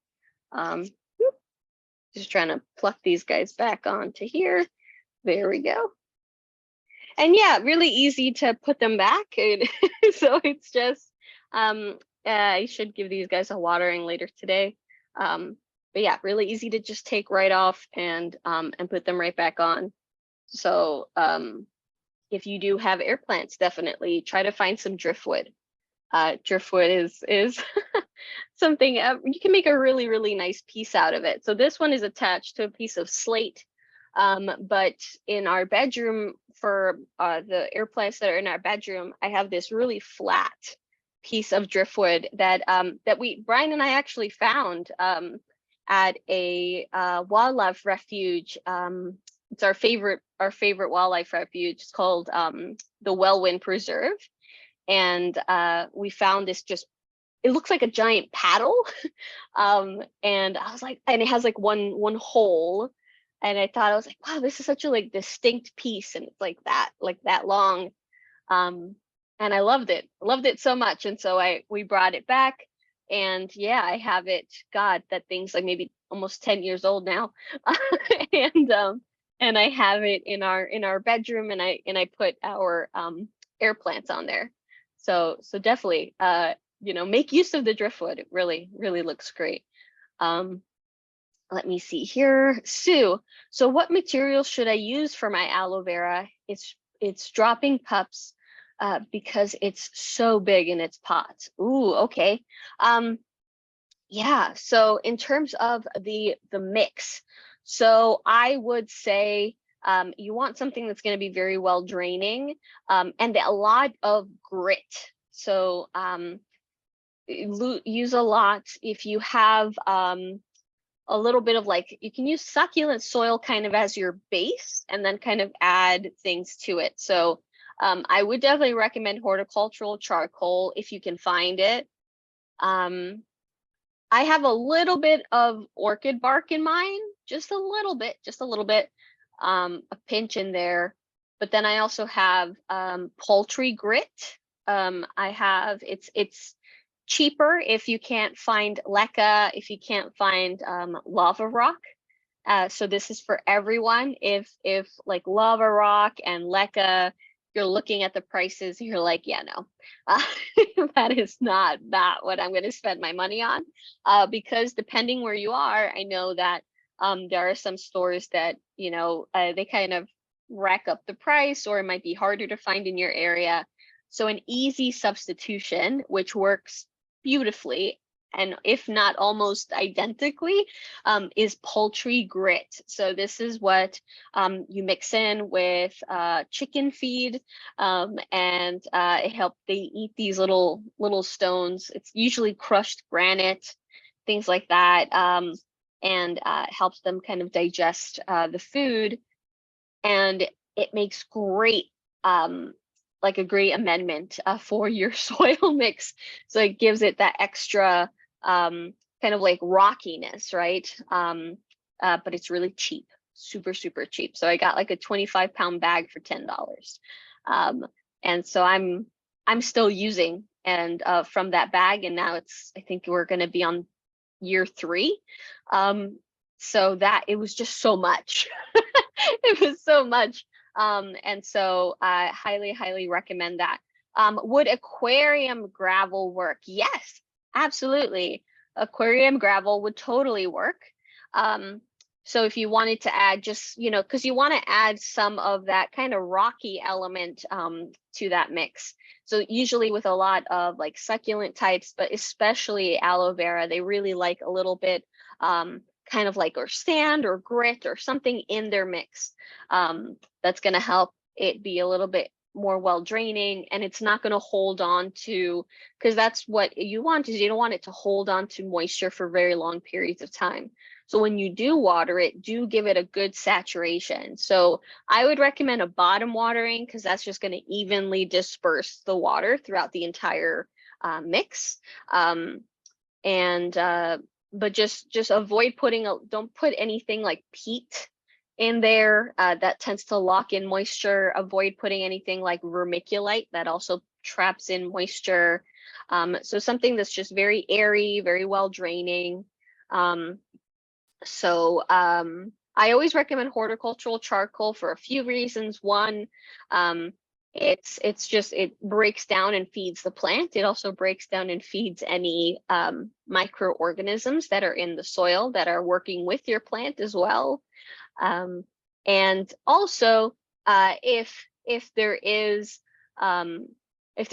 Just trying to pluck these guys back onto here. There we go. And yeah, really easy to put them back. So it's just, I should give these guys a watering later today. But yeah, really easy to just take right off and put them right back on. So if you do have air plants, definitely try to find some driftwood. Driftwood is something you can make a really, really nice piece out of it. So this one is attached to a piece of slate. But in our bedroom, for the air plants that are in our bedroom, I have this really flat piece of driftwood that Brian and I actually found at a wildlife refuge. It's our favorite wildlife refuge. It's called the Wellwind Preserve. And we found this it looks like a giant paddle. And I was like, and it has like one hole. And I was like, wow, this is such a like distinct piece. And it's like that long. And I loved it so much. And so we brought it back, and yeah, I have it. God, that thing's like maybe almost 10 years old now. And I have it in our bedroom, and I put our air plants on there. So definitely, make use of the driftwood. It really, really looks great. Let me see here. Sue, so what material should I use for my aloe vera? It's dropping pups because it's so big in its pots. Ooh, okay. Yeah, so in terms of the mix, so I would say you want something that's going to be very well draining, and a lot of grit. So use a lot if you have a little bit of you can use succulent soil kind of as your base, and then kind of add things to it. So I would definitely recommend horticultural charcoal if you can find it. I have a little bit of orchid bark in mine, just a little bit, a pinch in there. But then I also have poultry grit. It's cheaper if you can't find leca, if you can't find lava rock. So this is for everyone. If like lava rock and leca, you're looking at the prices, you're like, yeah, no, that is not what I'm going to spend my money on. Because depending where you are, I know that there are some stores that, they kind of rack up the price, or it might be harder to find in your area. So an easy substitution, which works beautifully, and if not almost identically, is poultry grit. So this is what you mix in with chicken feed, and it helps. They eat these little stones. It's usually crushed granite, things like that, and helps them kind of digest the food, and it makes great. Like a great amendment for your soil mix. So it gives it that extra kind of like rockiness, right? But it's really cheap, super, super cheap. So I got like a 25-pound bag for $10. And so I'm still using and from that bag, and now I think we're going to be on year 3. So that it was just so much. It was so much. And so I highly, highly recommend that. Would aquarium gravel work? Yes, absolutely. Aquarium gravel would totally work. So if you wanted to add just, because you want to add some of that kind of rocky element to that mix. So usually with a lot of like succulent types, but especially aloe vera, they really like a little bit kind of like or sand or grit or something in their mix that's going to help it be a little bit more well draining, and it's not going to hold on to, because that's what you want, is you don't want it to hold on to moisture for very long periods of time. So when you do water it, do give it a good saturation. So I would recommend a bottom watering, because that's just going to evenly disperse the water throughout the entire mix. But just avoid don't put anything like peat in there. That tends to lock in moisture. Avoid putting anything like vermiculite, that also traps in moisture. So something that's just very airy, very well draining. I always recommend horticultural charcoal for a few reasons. One, it breaks down and feeds the plant. It also breaks down and feeds any microorganisms that are in the soil that are working with your plant as well. And also, if if there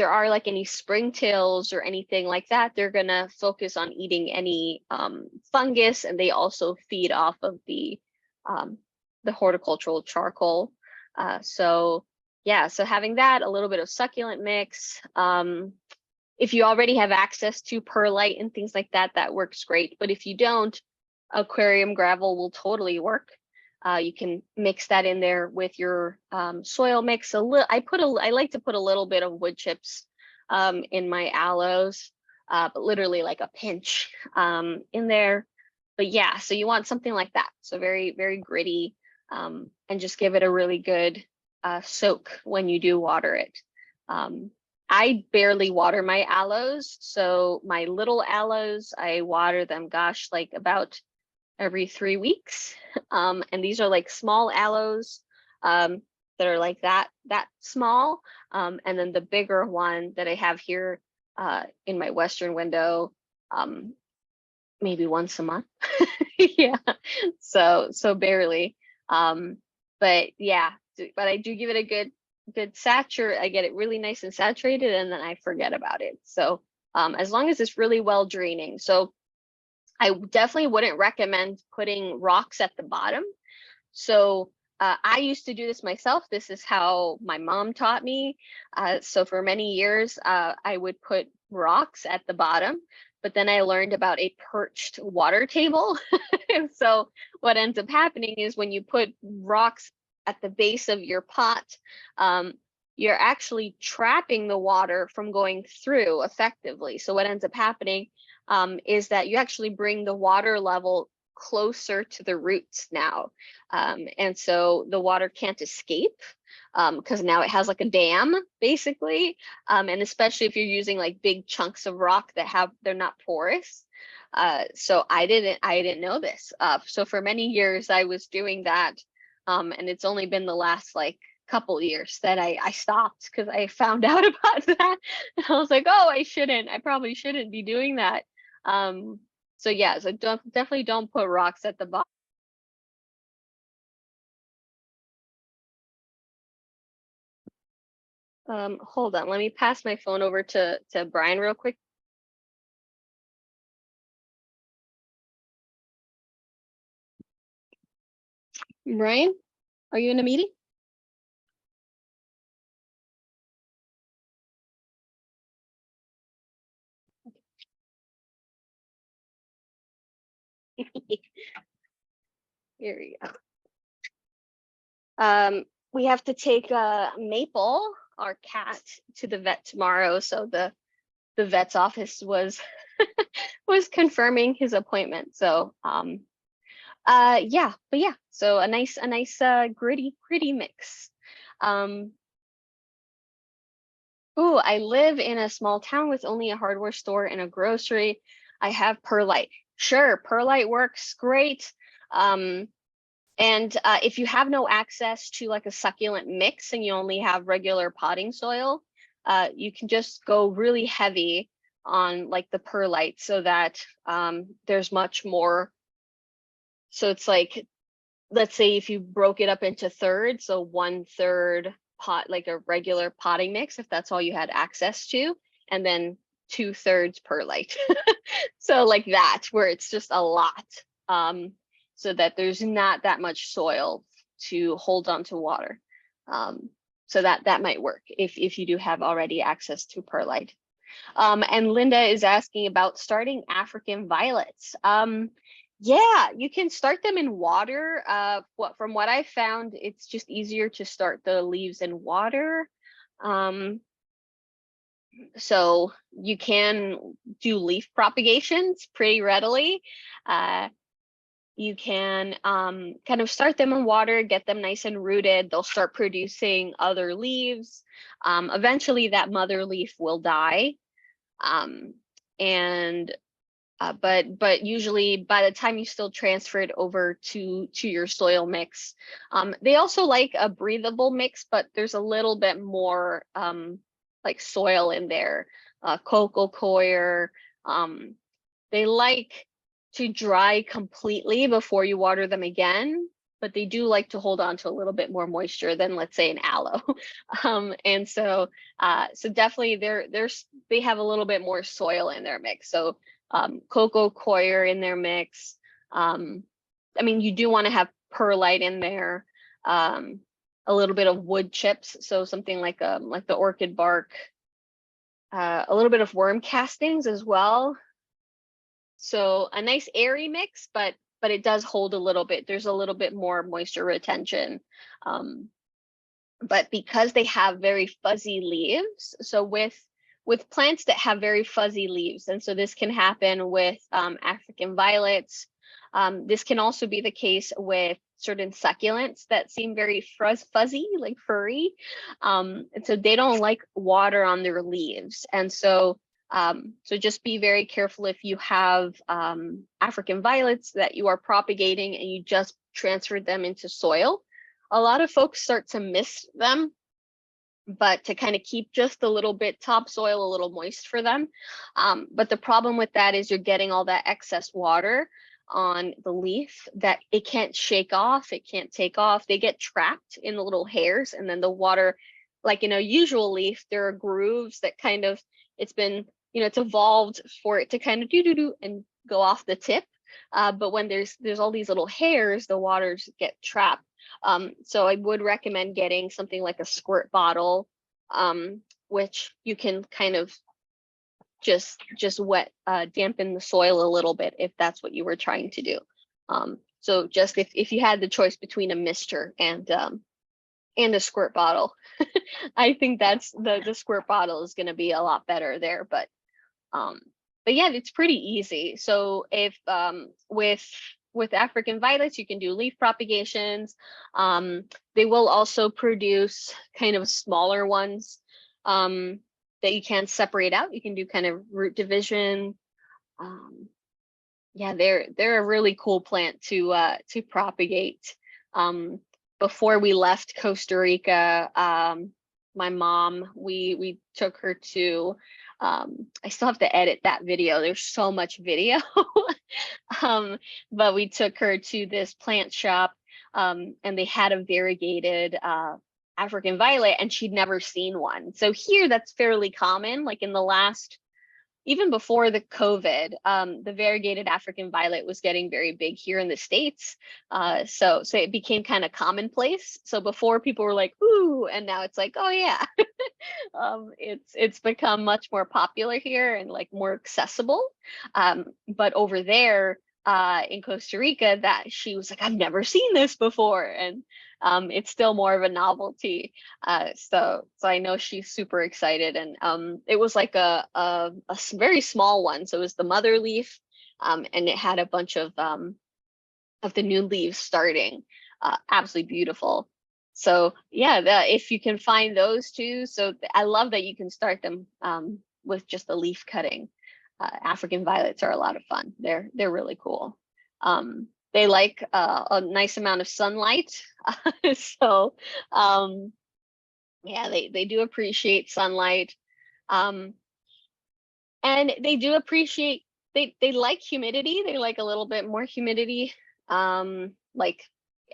are like any springtails or anything like that, they're gonna focus on eating any fungus, and they also feed off of the horticultural charcoal. So yeah, so having that, a little bit of succulent mix. If you already have access to perlite and things like that, that works great. But if you don't, aquarium gravel will totally work. You can mix that in there with your soil mix. I like to put a little bit of wood chips in my aloes, but literally like a pinch in there. But yeah, so you want something like that. So very, very gritty, and just give it a really good soak when you do water it. I barely water my aloes. So my little aloes, I water them, gosh, like about every 3 weeks. And these are like small aloes that are like that small. And then the bigger one that I have here in my western window, maybe once a month. Yeah, so barely. But yeah, but I do give it a good saturate. I get it really nice and saturated, and then I forget about it. So as long as it's really well draining. So I definitely wouldn't recommend putting rocks at the bottom. So I used to do this myself. This is how my mom taught me. So for many years, I would put rocks at the bottom, but then I learned about a perched water table. And so what ends up happening is when you put rocks at the base of your pot, you're actually trapping the water from going through effectively. So what ends up happening is that you actually bring the water level closer to the roots now. And so the water can't escape because now it has like a dam basically. And especially if you're using like big chunks of rock they're not porous. So I didn't know this. So for many years I was doing that. And it's only been the last like couple years that I stopped because I found out about that. And I was like, oh, I probably shouldn't be doing that. So yeah, so definitely don't put rocks at the bottom. Hold on, let me pass my phone over to Brian real quick. Brian, are you in a meeting? Here we go. We have to take Maple, our cat, to the vet tomorrow. So the vet's office was confirming his appointment. So yeah, but yeah, so a nice gritty mix. Oh, I live in a small town with only a hardware store and a grocery. I have perlite. Sure, perlite works great. And if you have no access to like a succulent mix and you only have regular potting soil, you can just go really heavy on like the perlite so that there's much more. So it's like, let's say if you broke it up into thirds, so 1/3 pot, like a regular potting mix, if that's all you had access to, and then 2/3 perlite. So like that, where it's just a lot, so that there's not that much soil to hold on to water. So that might work if you do have already access to perlite. And Linda is asking about starting African violets. Yeah, you can start them in water. From what I found, it's just easier to start the leaves in water. So you can do leaf propagations pretty readily. You can kind of start them in water, get them nice and rooted. They'll start producing other leaves. Eventually that mother leaf will die. But usually by the time you still transfer it over to your soil mix, they also like a breathable mix, but there's a little bit more like soil in there. Cocoa coir. They like to dry completely before you water them again. but they do like to hold on to a little bit more moisture than, let's say, an aloe. And so, so definitely they have a little bit more soil in their mix. So cocoa coir in their mix. I mean, you do want to have perlite in there, a little bit of wood chips, so something like the orchid bark, a little bit of worm castings as well. So a nice airy mix, but it does hold a little bit. There's a little bit more moisture retention. But because they have very fuzzy leaves, so with plants that have very fuzzy leaves, and so this can happen with African violets. This can also be the case with certain succulents that seem very fuzzy, like furry. And so they don't like water on their leaves. And so so just be very careful if you have African violets that you are propagating and you just transferred them into soil. A lot of folks start to miss them, but to kind of keep just a little bit topsoil a little moist for them. But the problem with that is you're getting all that excess water on the leaf that it can't shake off, it can't take off. They get trapped in the little hairs, and then the water, like in a usual leaf, there are grooves that kind of, it's been, it's evolved for it to kind of do and go off the tip. But when there's all these little hairs, the waters get trapped. So I would recommend getting something like a squirt bottle, which you can kind of just wet, dampen the soil a little bit if that's what you were trying to do. So just if you had the choice between a mister and a squirt bottle, I think that's the squirt bottle is going to be a lot better there. But yeah, it's pretty easy. So if with African violets, you can do leaf propagations. They will also produce kind of smaller ones that you can separate out. You can do kind of root division. Yeah, they're a really cool plant to propagate. Before we left Costa Rica, my mom, we took her to, I still have to edit that video. There's so much video. But we took her to this plant shop, and they had a variegated African violet, and she'd never seen one. So here that's fairly common, like in the last, even before the COVID, the variegated African violet was getting very big here in the States. So it became kind of commonplace. So before people were like, ooh, and now it's like, oh yeah. It's become much more popular here and like more accessible. But over there in Costa Rica, that she was like, I've never seen this before. And it's still more of a novelty. So I know she's super excited. And it was like a very small one. So it was the mother leaf, and it had a bunch of the new leaves starting. Absolutely beautiful. So yeah, if you can find those too. So I love that you can start them with just the leaf cutting. African violets are a lot of fun. They're really cool. They like a nice amount of sunlight. So yeah, they do appreciate sunlight. And they do appreciate, they like humidity. They like a little bit more humidity, like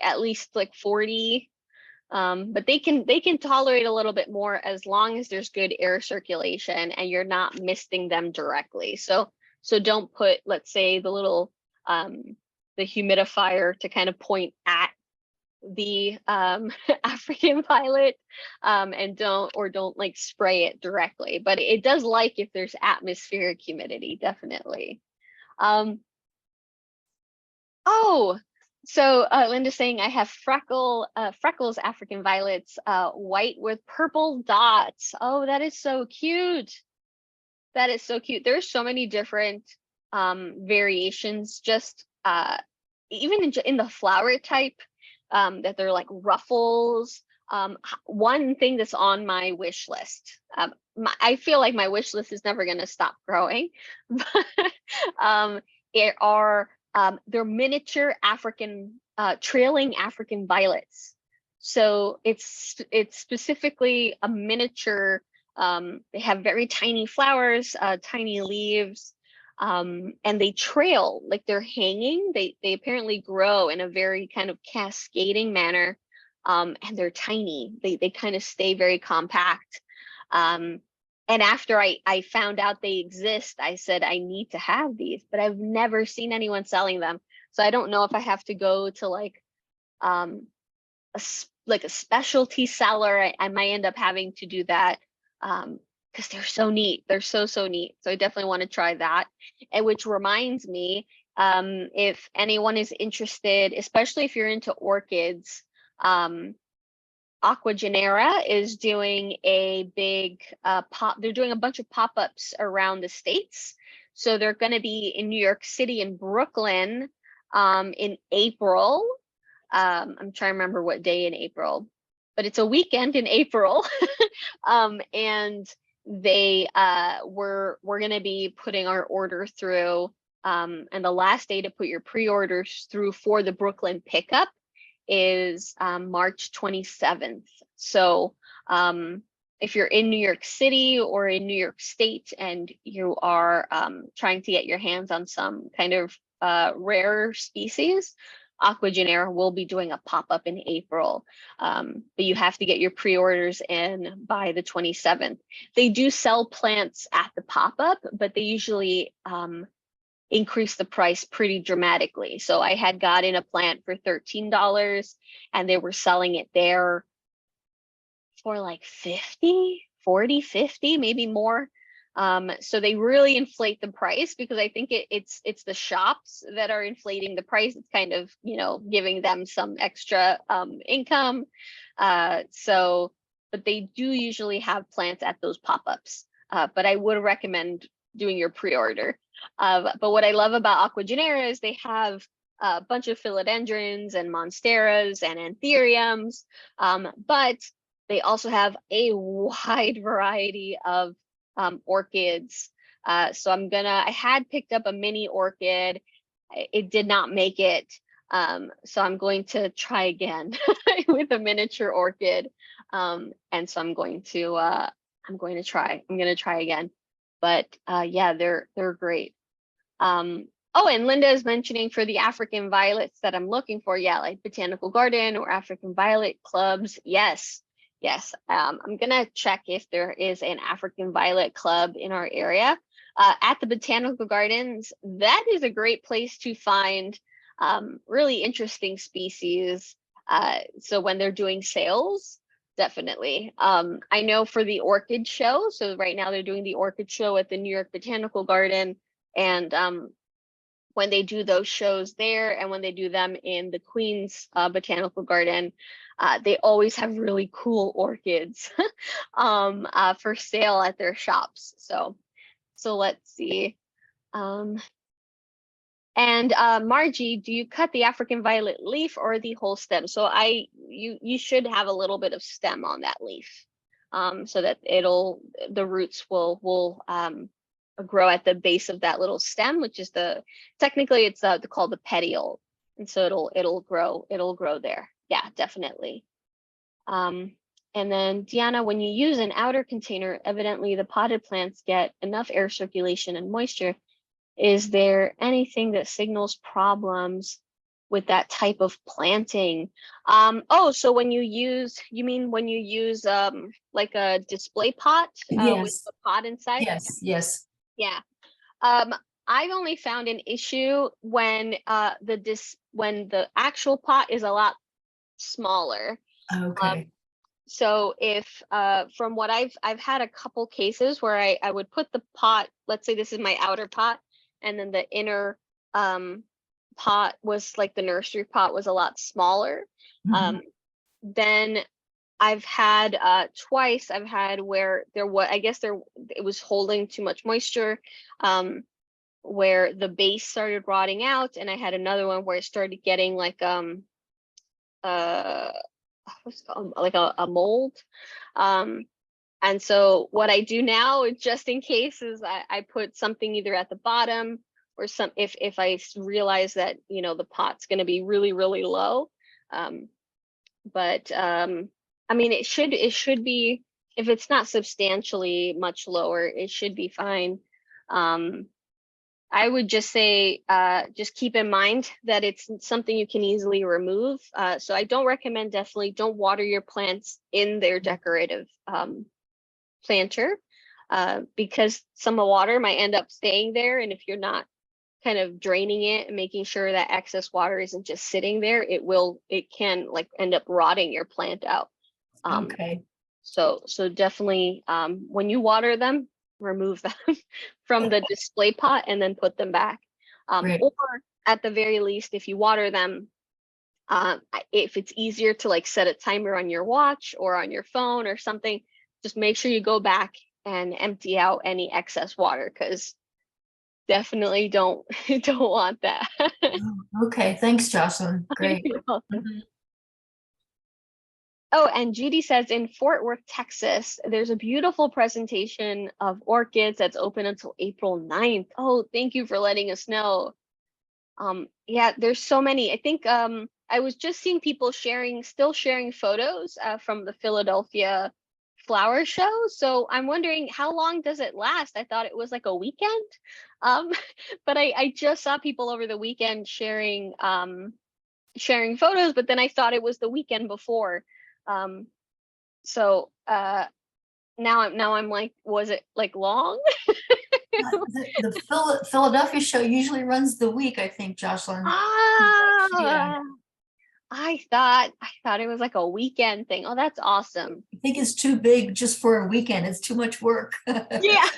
at least like 40. But they can tolerate a little bit more as long as there's good air circulation and you're not misting them directly. So don't put, let's say, the little the humidifier to kind of point at the African violet, and don't like spray it directly. But it does like if there's atmospheric humidity, definitely. Oh, so Linda's saying I have freckles African violets, white with purple dots. Oh, that is so cute. That is so cute. There's so many different variations, just even in the flower type, that they're like ruffles. One thing that's on my wish list. I feel like my wish list is never going to stop growing. It are they're miniature African trailing African violets. So it's specifically a miniature. They have very tiny flowers, tiny leaves. and they trail, like they're hanging. They apparently grow in a very kind of cascading manner, and they're tiny. They kind of stay very compact. And after I found out they exist, I said I need to have these, but I've never seen anyone selling them. So I don't know if I have to go to like like a specialty seller. I might end up having to do that, because they're so neat. They're so neat. So I definitely want to try that. And which reminds me, if anyone is interested, especially if you're into orchids, Aqua Genera is doing a big they're doing a bunch of pop-ups around the states. So they're going to be in New York City and Brooklyn in April. I'm trying to remember what day in April, but it's a weekend in April. And we're going to be putting our order through, and the last day to put your pre-orders through for the Brooklyn pickup is March 27th. So if you're in New York City or in New York State and you are trying to get your hands on some kind of rare species, Aqua Genera will be doing a pop-up in April, but you have to get your pre-orders in by the 27th. They do sell plants at the pop-up, but they usually increase the price pretty dramatically. So I had gotten a plant for $13 and they were selling it there for like 50, 40, 50, maybe more. So they really inflate the price, because I think it's the shops that are inflating the price. It's kind of, giving them some extra income. But they do usually have plants at those pop-ups. But I would recommend doing your pre-order. But what I love about Aqua Genera is they have a bunch of philodendrons and monsteras and anthuriums, but they also have a wide variety of orchids. So I had picked up a mini orchid. It did not make it. So I'm going to try again with a miniature orchid. And so I'm going to try again. But yeah, they're great. Oh, and Linda is mentioning for the African violets that I'm looking for. Yeah, like botanical garden or African violet clubs. Yes. I'm gonna check if there is an African violet club in our area. At the botanical gardens, that is a great place to find really interesting species. So when they're doing sales, definitely. I know for the orchid show, so right now they're doing the orchid show at the New York Botanical Garden, and when they do those shows there and when they do them in the Queens Botanical Garden, they always have really cool orchids for sale at their shops. So let's see. And Margie, do you cut the African violet leaf or the whole stem? So you should have a little bit of stem on that leaf, so that the roots will grow at the base of that little stem, which is technically it's called the petiole, and so it'll grow there. Yeah, definitely. And then Diana, when you use an outer container, evidently the potted plants get enough air circulation and moisture. Is there anything that signals problems with that type of planting? So you mean when you use like a display pot with Yes, the pot inside? yes. Yeah. I've only found an issue when the actual pot is a lot smaller. Okay. So if from what I've had a couple cases where I would put the pot, let's say this is my outer pot, and then the inner pot was like the nursery pot was a lot smaller. Mhm. Then I've had twice where it was holding too much moisture, where the base started rotting out, and I had another one where it started getting like what's it called, like a mold. And so what I do now, just in case, is I put something either at the bottom or if I realize that the pot's going to be really, really low. But I mean, it should be, if it's not substantially much lower, it should be fine. I would just say, just keep in mind that it's something you can easily remove. So I don't recommend, definitely don't water your plants in their decorative planter, because some of water might end up staying there. And if you're not kind of draining it and making sure that excess water isn't just sitting there, it can like end up rotting your plant out. Okay, So definitely, when you water them, remove them from the display pot and then put them back. great. Or at the very least, if you water them, if it's easier to like set a timer on your watch or on your phone or something, just make sure you go back and empty out any excess water, because definitely don't don't want that. Okay, thanks, Jocelyn. Great. You're welcome. Mhm. Oh, and Judy says in Fort Worth, Texas, there's a beautiful presentation of orchids that's open until April 9th. Oh, thank you for letting us know. Yeah, there's so many. I think I was just seeing people still sharing photos from the Philadelphia flower show. So I'm wondering, how long does it last? I thought it was like a weekend. Um, but I just saw people over the weekend sharing photos, but then I thought it was the weekend before. So now I'm like, was it like long? The Philadelphia show usually runs the week, I think, Jocelyn. Yeah, Ah, I thought it was like a weekend thing. Oh, that's awesome. I think it's too big just for a weekend. It's too much work. Yeah.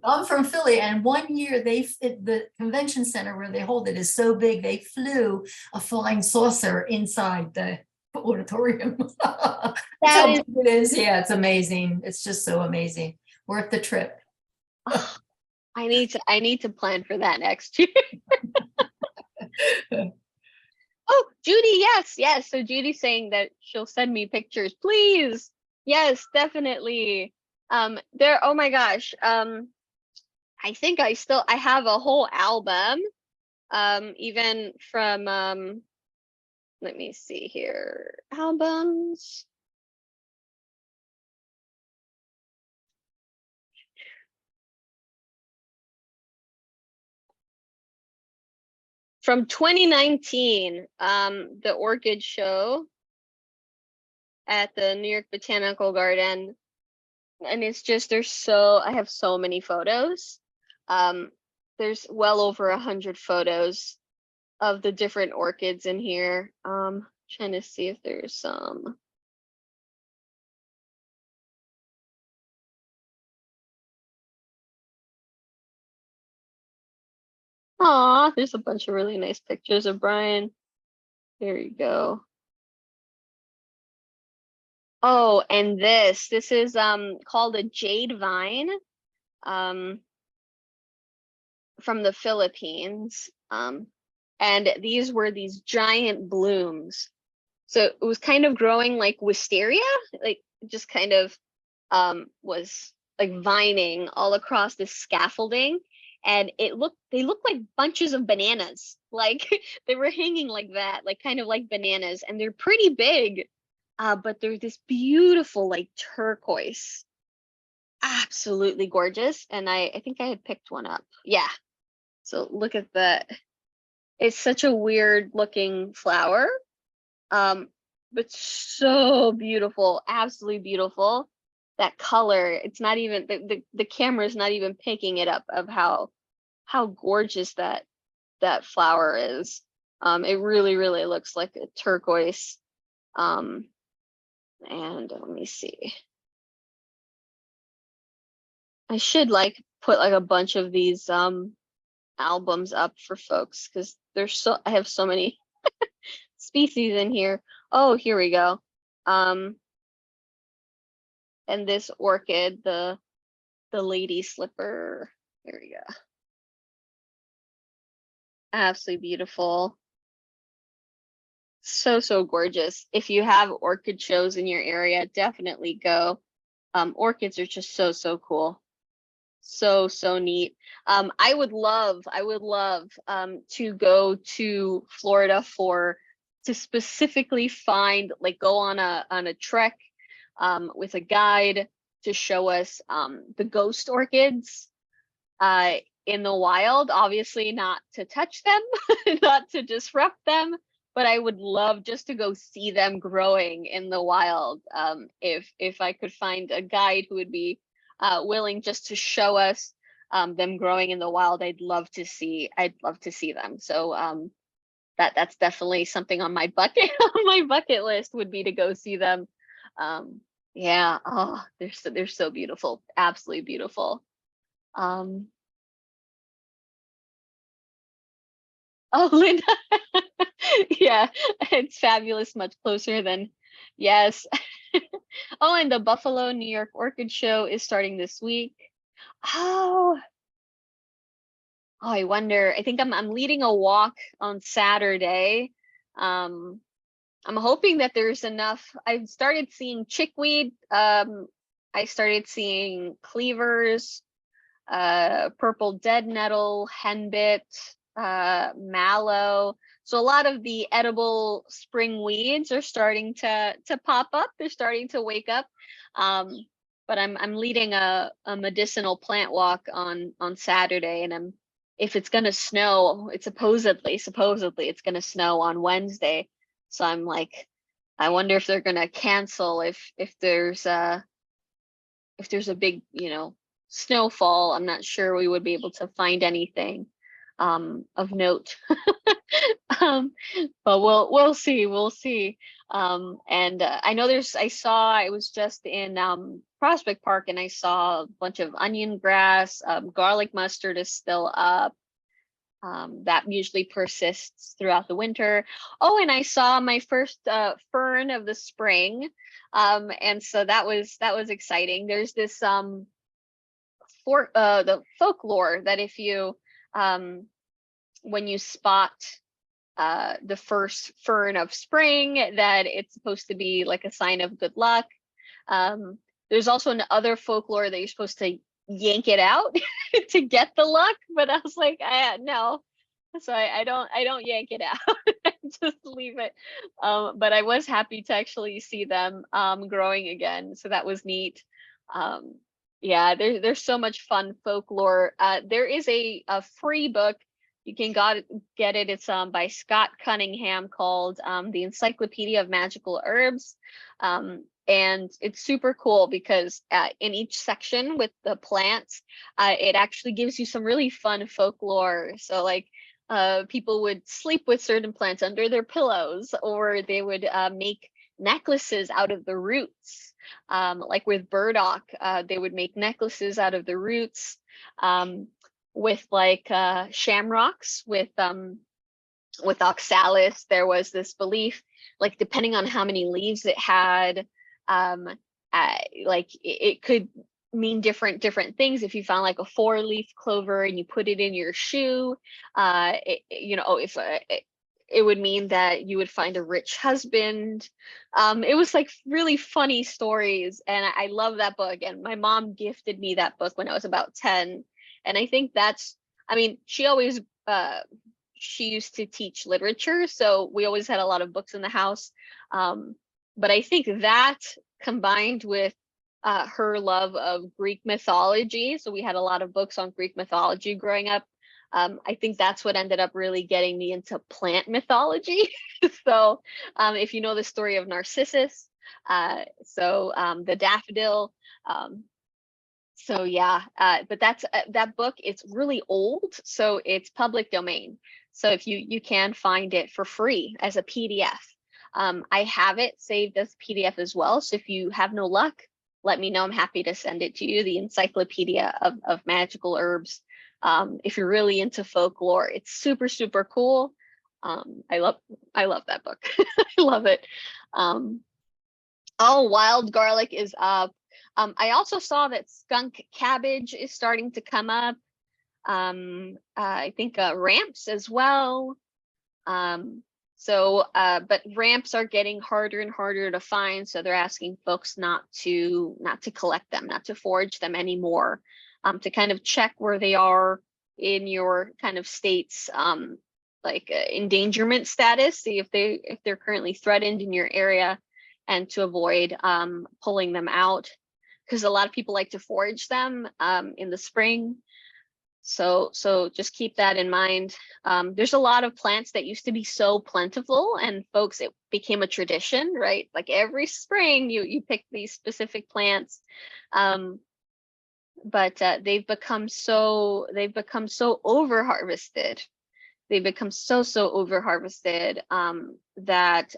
I'm from Philly, and one year the convention center where they hold it is so big, they flew a flying saucer inside the auditorium. That's That how is, big it is. Yeah, it's amazing. It's just so amazing. Worth the trip. oh, I need to plan for that next year. Oh, Judy, yes, yes. So Judy's saying that she'll send me pictures, please. Yes, definitely. Oh my gosh. I think I have a whole album. Even from let me see here. Albums. From 2019, the Orchid Show at the New York Botanical Garden. And it's just, I have so many photos. Um, there's well over 100 photos of the different orchids in here. Trying to see if there's some. Aw, there's a bunch of really nice pictures of Brian. There you go. Oh, and this is called a jade vine from the Philippines. And these were these giant blooms. So it was kind of growing like wisteria, like just kind of was like vining all across this scaffolding. And they looked like bunches of bananas. Like they were hanging like that, like kind of like bananas, and they're pretty big. But they're this beautiful, like turquoise, absolutely gorgeous. And I think I had picked one up. Yeah. So look at that. It's such a weird looking flower. But so beautiful, absolutely beautiful. That color, it's not even the camera is not even picking it up of how gorgeous that flower is. It really, really looks like a turquoise. And let me see. I should like put like a bunch of these albums up for folks, because I have so many species in here. Oh, here we go. And this orchid, the lady slipper. Here we go. Absolutely beautiful. So gorgeous. If you have orchid shows in your area, definitely go. Orchids are just so cool. So neat. I would love to go to Florida to specifically find, like, go on a trek with a guide to show us the ghost orchids. in the wild, obviously not to touch them, not to disrupt them, but I would love just to go see them growing in the wild. If I could find a guide who would be willing just to show us them growing in the wild, I'd love to see them. So that's definitely something on my bucket on my bucket list, would be to go see them. Yeah, oh, they're so beautiful, absolutely beautiful. Oh, Linda. Yeah, it's fabulous, much closer than, yes. Oh, and the Buffalo, New York Orchid Show is starting this week. Oh, I wonder. I think I'm leading a walk on Saturday. Um, I'm hoping that there's enough. I've started seeing chickweed. I started seeing cleavers, purple dead nettle, henbit, mallow. So a lot of the edible spring weeds are starting to pop up. They're starting to wake up. But I'm leading a medicinal plant walk on Saturday, and if it's gonna snow, it's supposedly it's gonna snow on Wednesday. So I'm like, I wonder if they're gonna cancel if there's a big, snowfall. I'm not sure we would be able to find anything of note. But we'll see. We'll see. And I know I was just in Prospect Park, and I saw a bunch of onion grass. Garlic mustard is still up. That usually persists throughout the winter. Oh, and I saw my first fern of the spring. And so that was exciting. There's this the folklore that if you when you spot the first fern of spring, that it's supposed to be like a sign of good luck. There's also another folklore that you're supposed to yank it out to get the luck, but I was like, no. So I don't yank it out. Just leave it. But I was happy to actually see them growing again, so that was neat. Yeah, there's so much fun folklore. There is a free book. You can get it. It's by Scott Cunningham, called The Encyclopedia of Magical Herbs. And it's super cool because in each section with the plants, it actually gives you some really fun folklore. So like people would sleep with certain plants under their pillows, or they would make necklaces out of the roots. Like with burdock, they would make necklaces out of the roots. With like shamrocks, with oxalis, there was this belief, like depending on how many leaves it had, like it could mean different things. If you found like a 4-leaf clover and you put it in your shoe, it would mean that you would find a rich husband. It was like really funny stories, and I love that book. And my mom gifted me that book when I was about 10. And I think she used to teach literature, so we always had a lot of books in the house. But I think that, combined with her love of Greek mythology, so we had a lot of books on Greek mythology growing up. I think that's what ended up really getting me into plant mythology. So if you know the story of Narcissus, the daffodil, so yeah, but that book, it's really old, so it's public domain. So if you can find it for free as a PDF. I have it saved as PDF as well. So if you have no luck, let me know. I'm happy to send it to you. The Encyclopedia of Magical Herbs. If you're really into folklore, it's super, super cool. I love that book. I love it. Oh, wild garlic is up. I also saw that skunk cabbage is starting to come up. I think ramps as well. But ramps are getting harder and harder to find, so they're asking folks not to collect them, not to forage them anymore, to kind of check where they are in your kind of state's endangerment status, see if they're currently threatened in your area, and to avoid pulling them out, because a lot of people like to forage them in the spring. So just keep that in mind. There's a lot of plants that used to be so plentiful, and folks, it became a tradition, right? Like every spring you pick these specific plants. But they've become so over harvested. They've become so over harvested that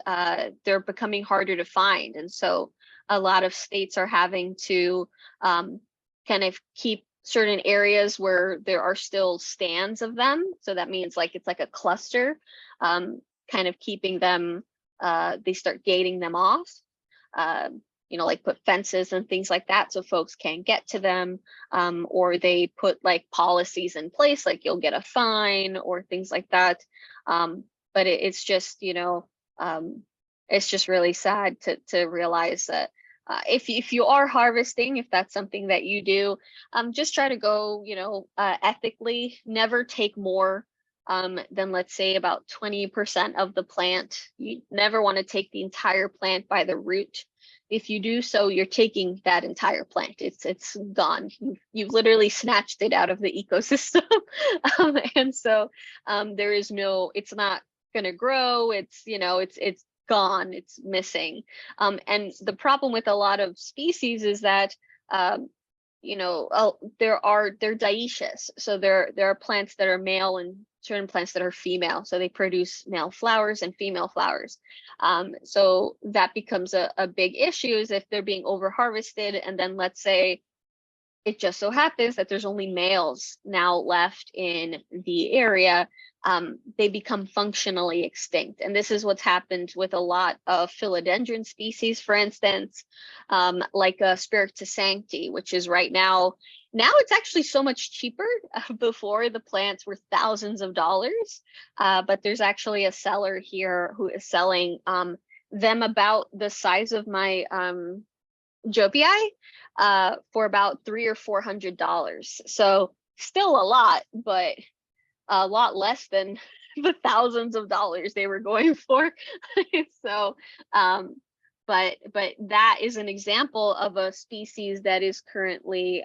they're becoming harder to find, and so a lot of states are having to kind of keep certain areas where there are still stands of them. So that means like it's like a cluster, kind of keeping them. They start gating them off. You know, like put fences and things like that so folks can't get to them, or they put like policies in place, like you'll get a fine or things like that. But it's just, you know, it's just really sad to realize that if you are harvesting, if that's something that you do, just try to go, you know, ethically. Never take more than, let's say, about 20% of the plant. You never want to take the entire plant by the root. If you do so, you're taking that entire plant. It's gone. You've literally snatched it out of the ecosystem. And so there is no, it's not going to grow. It's, you know, it's gone. It's missing. And the problem with a lot of species is that you know, they're dioecious. So there are plants that are male and certain plants that are female. So they produce male flowers and female flowers. So that becomes a big issue, is if they're being over harvested, and then let's say it just so happens that there's only males now left in the area, they become functionally extinct. And this is what's happened with a lot of philodendron species, for instance, like Spiritus sancti, which is right now it's actually so much cheaper. Before, the plants were thousands of dollars, but there's actually a seller here who is selling them about the size of my Jobii for about $300 or $400. So still a lot, but a lot less than the thousands of dollars they were going for. So but that is an example of a species that is currently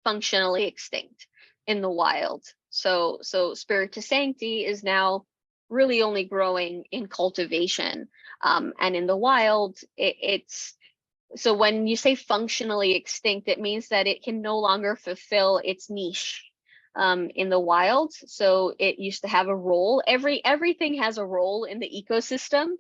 functionally extinct in the wild. So Spiritus sancti is now really only growing in cultivation, and in the wild it's so when you say functionally extinct, it means that it can no longer fulfill its niche in the wild. So it used to have a role. Everything has a role in the ecosystem,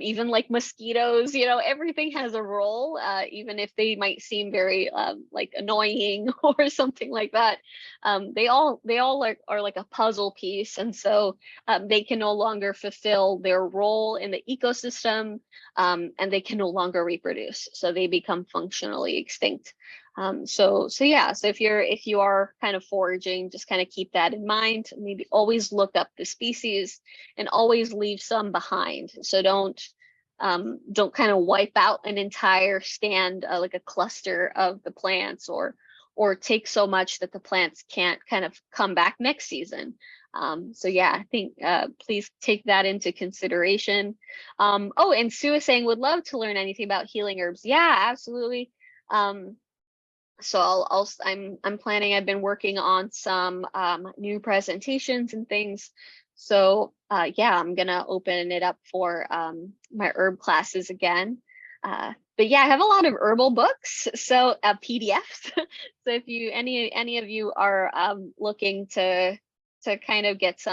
even like mosquitoes, you know, everything has a role, even if they might seem very like annoying or something like that. They all are like a puzzle piece, and so they can no longer fulfill their role in the ecosystem, and they can no longer reproduce. So they become functionally extinct. So yeah, so if you are kind of foraging, just kind of keep that in mind. Maybe always look up the species and always leave some behind. So don't kind of wipe out an entire stand, like a cluster of the plants, or take so much that the plants can't kind of come back next season. So yeah, I think please take that into consideration. Oh, and Sue is saying would love to learn anything about healing herbs. Yeah, absolutely. So I'm planning. I've been working on some new presentations and things. So yeah, I'm gonna open it up for my herb classes again. But yeah, I have a lot of herbal books, so PDFs. So if you any of you are looking to kind of get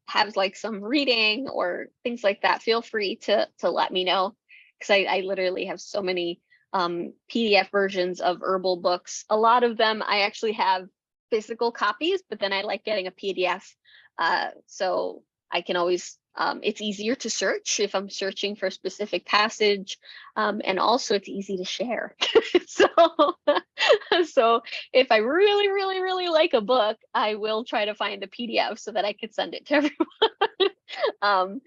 have like some reading or things like that, feel free to let me know, because I literally have so many PDF versions of herbal books. A lot of them I actually have physical copies, but then I like getting a PDF, so I can always it's easier to search if I'm searching for a specific passage, and also it's easy to share. so so if I really like a book, I will try to find the PDF so that I could send it to everyone.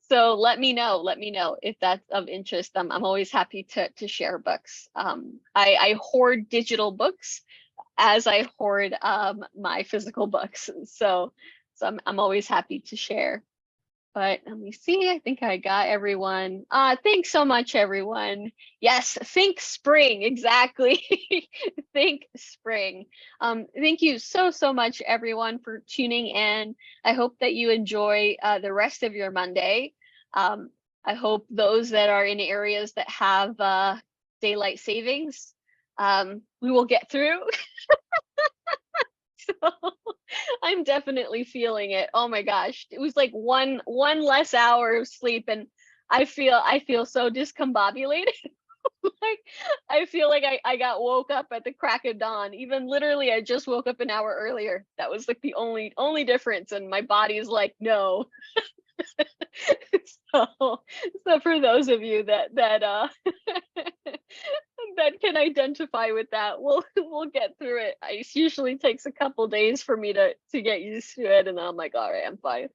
So let me know if that's of interest. I'm always happy to share books. I hoard digital books as I hoard my physical books. So I'm always happy to share. But let me see. I think I got everyone. Thanks so much, everyone. Yes, think spring. Exactly. Think spring. Thank you so much, everyone, for tuning in. I hope that you enjoy the rest of your Monday. I hope those that are in areas that have daylight savings, we will get through. So I'm definitely feeling it. Oh my gosh. It was like one less hour of sleep and I feel so discombobulated. Like I feel like I got woke up at the crack of dawn. Even literally I just woke up an hour earlier. That was like the only difference and my body's like no. So for those of you that that can identify with that, we'll get through it. It usually takes a couple days for me to get used to it, and I'm like, all right, I'm fine.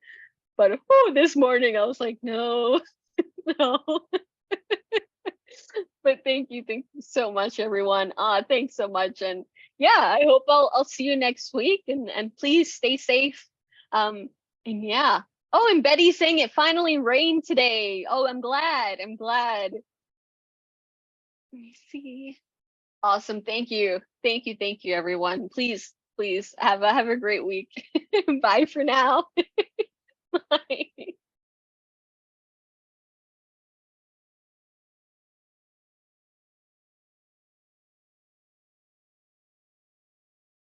But this morning I was like, no, no. But thank you so much, everyone. Thanks so much, and yeah, I hope I'll see you next week, and please stay safe. And yeah. Oh, and Betty's saying it finally rained today. Oh, I'm glad. I'm glad. Let me see. Awesome. Thank you. Thank you, everyone. Please have a great week. Bye for now. Bye.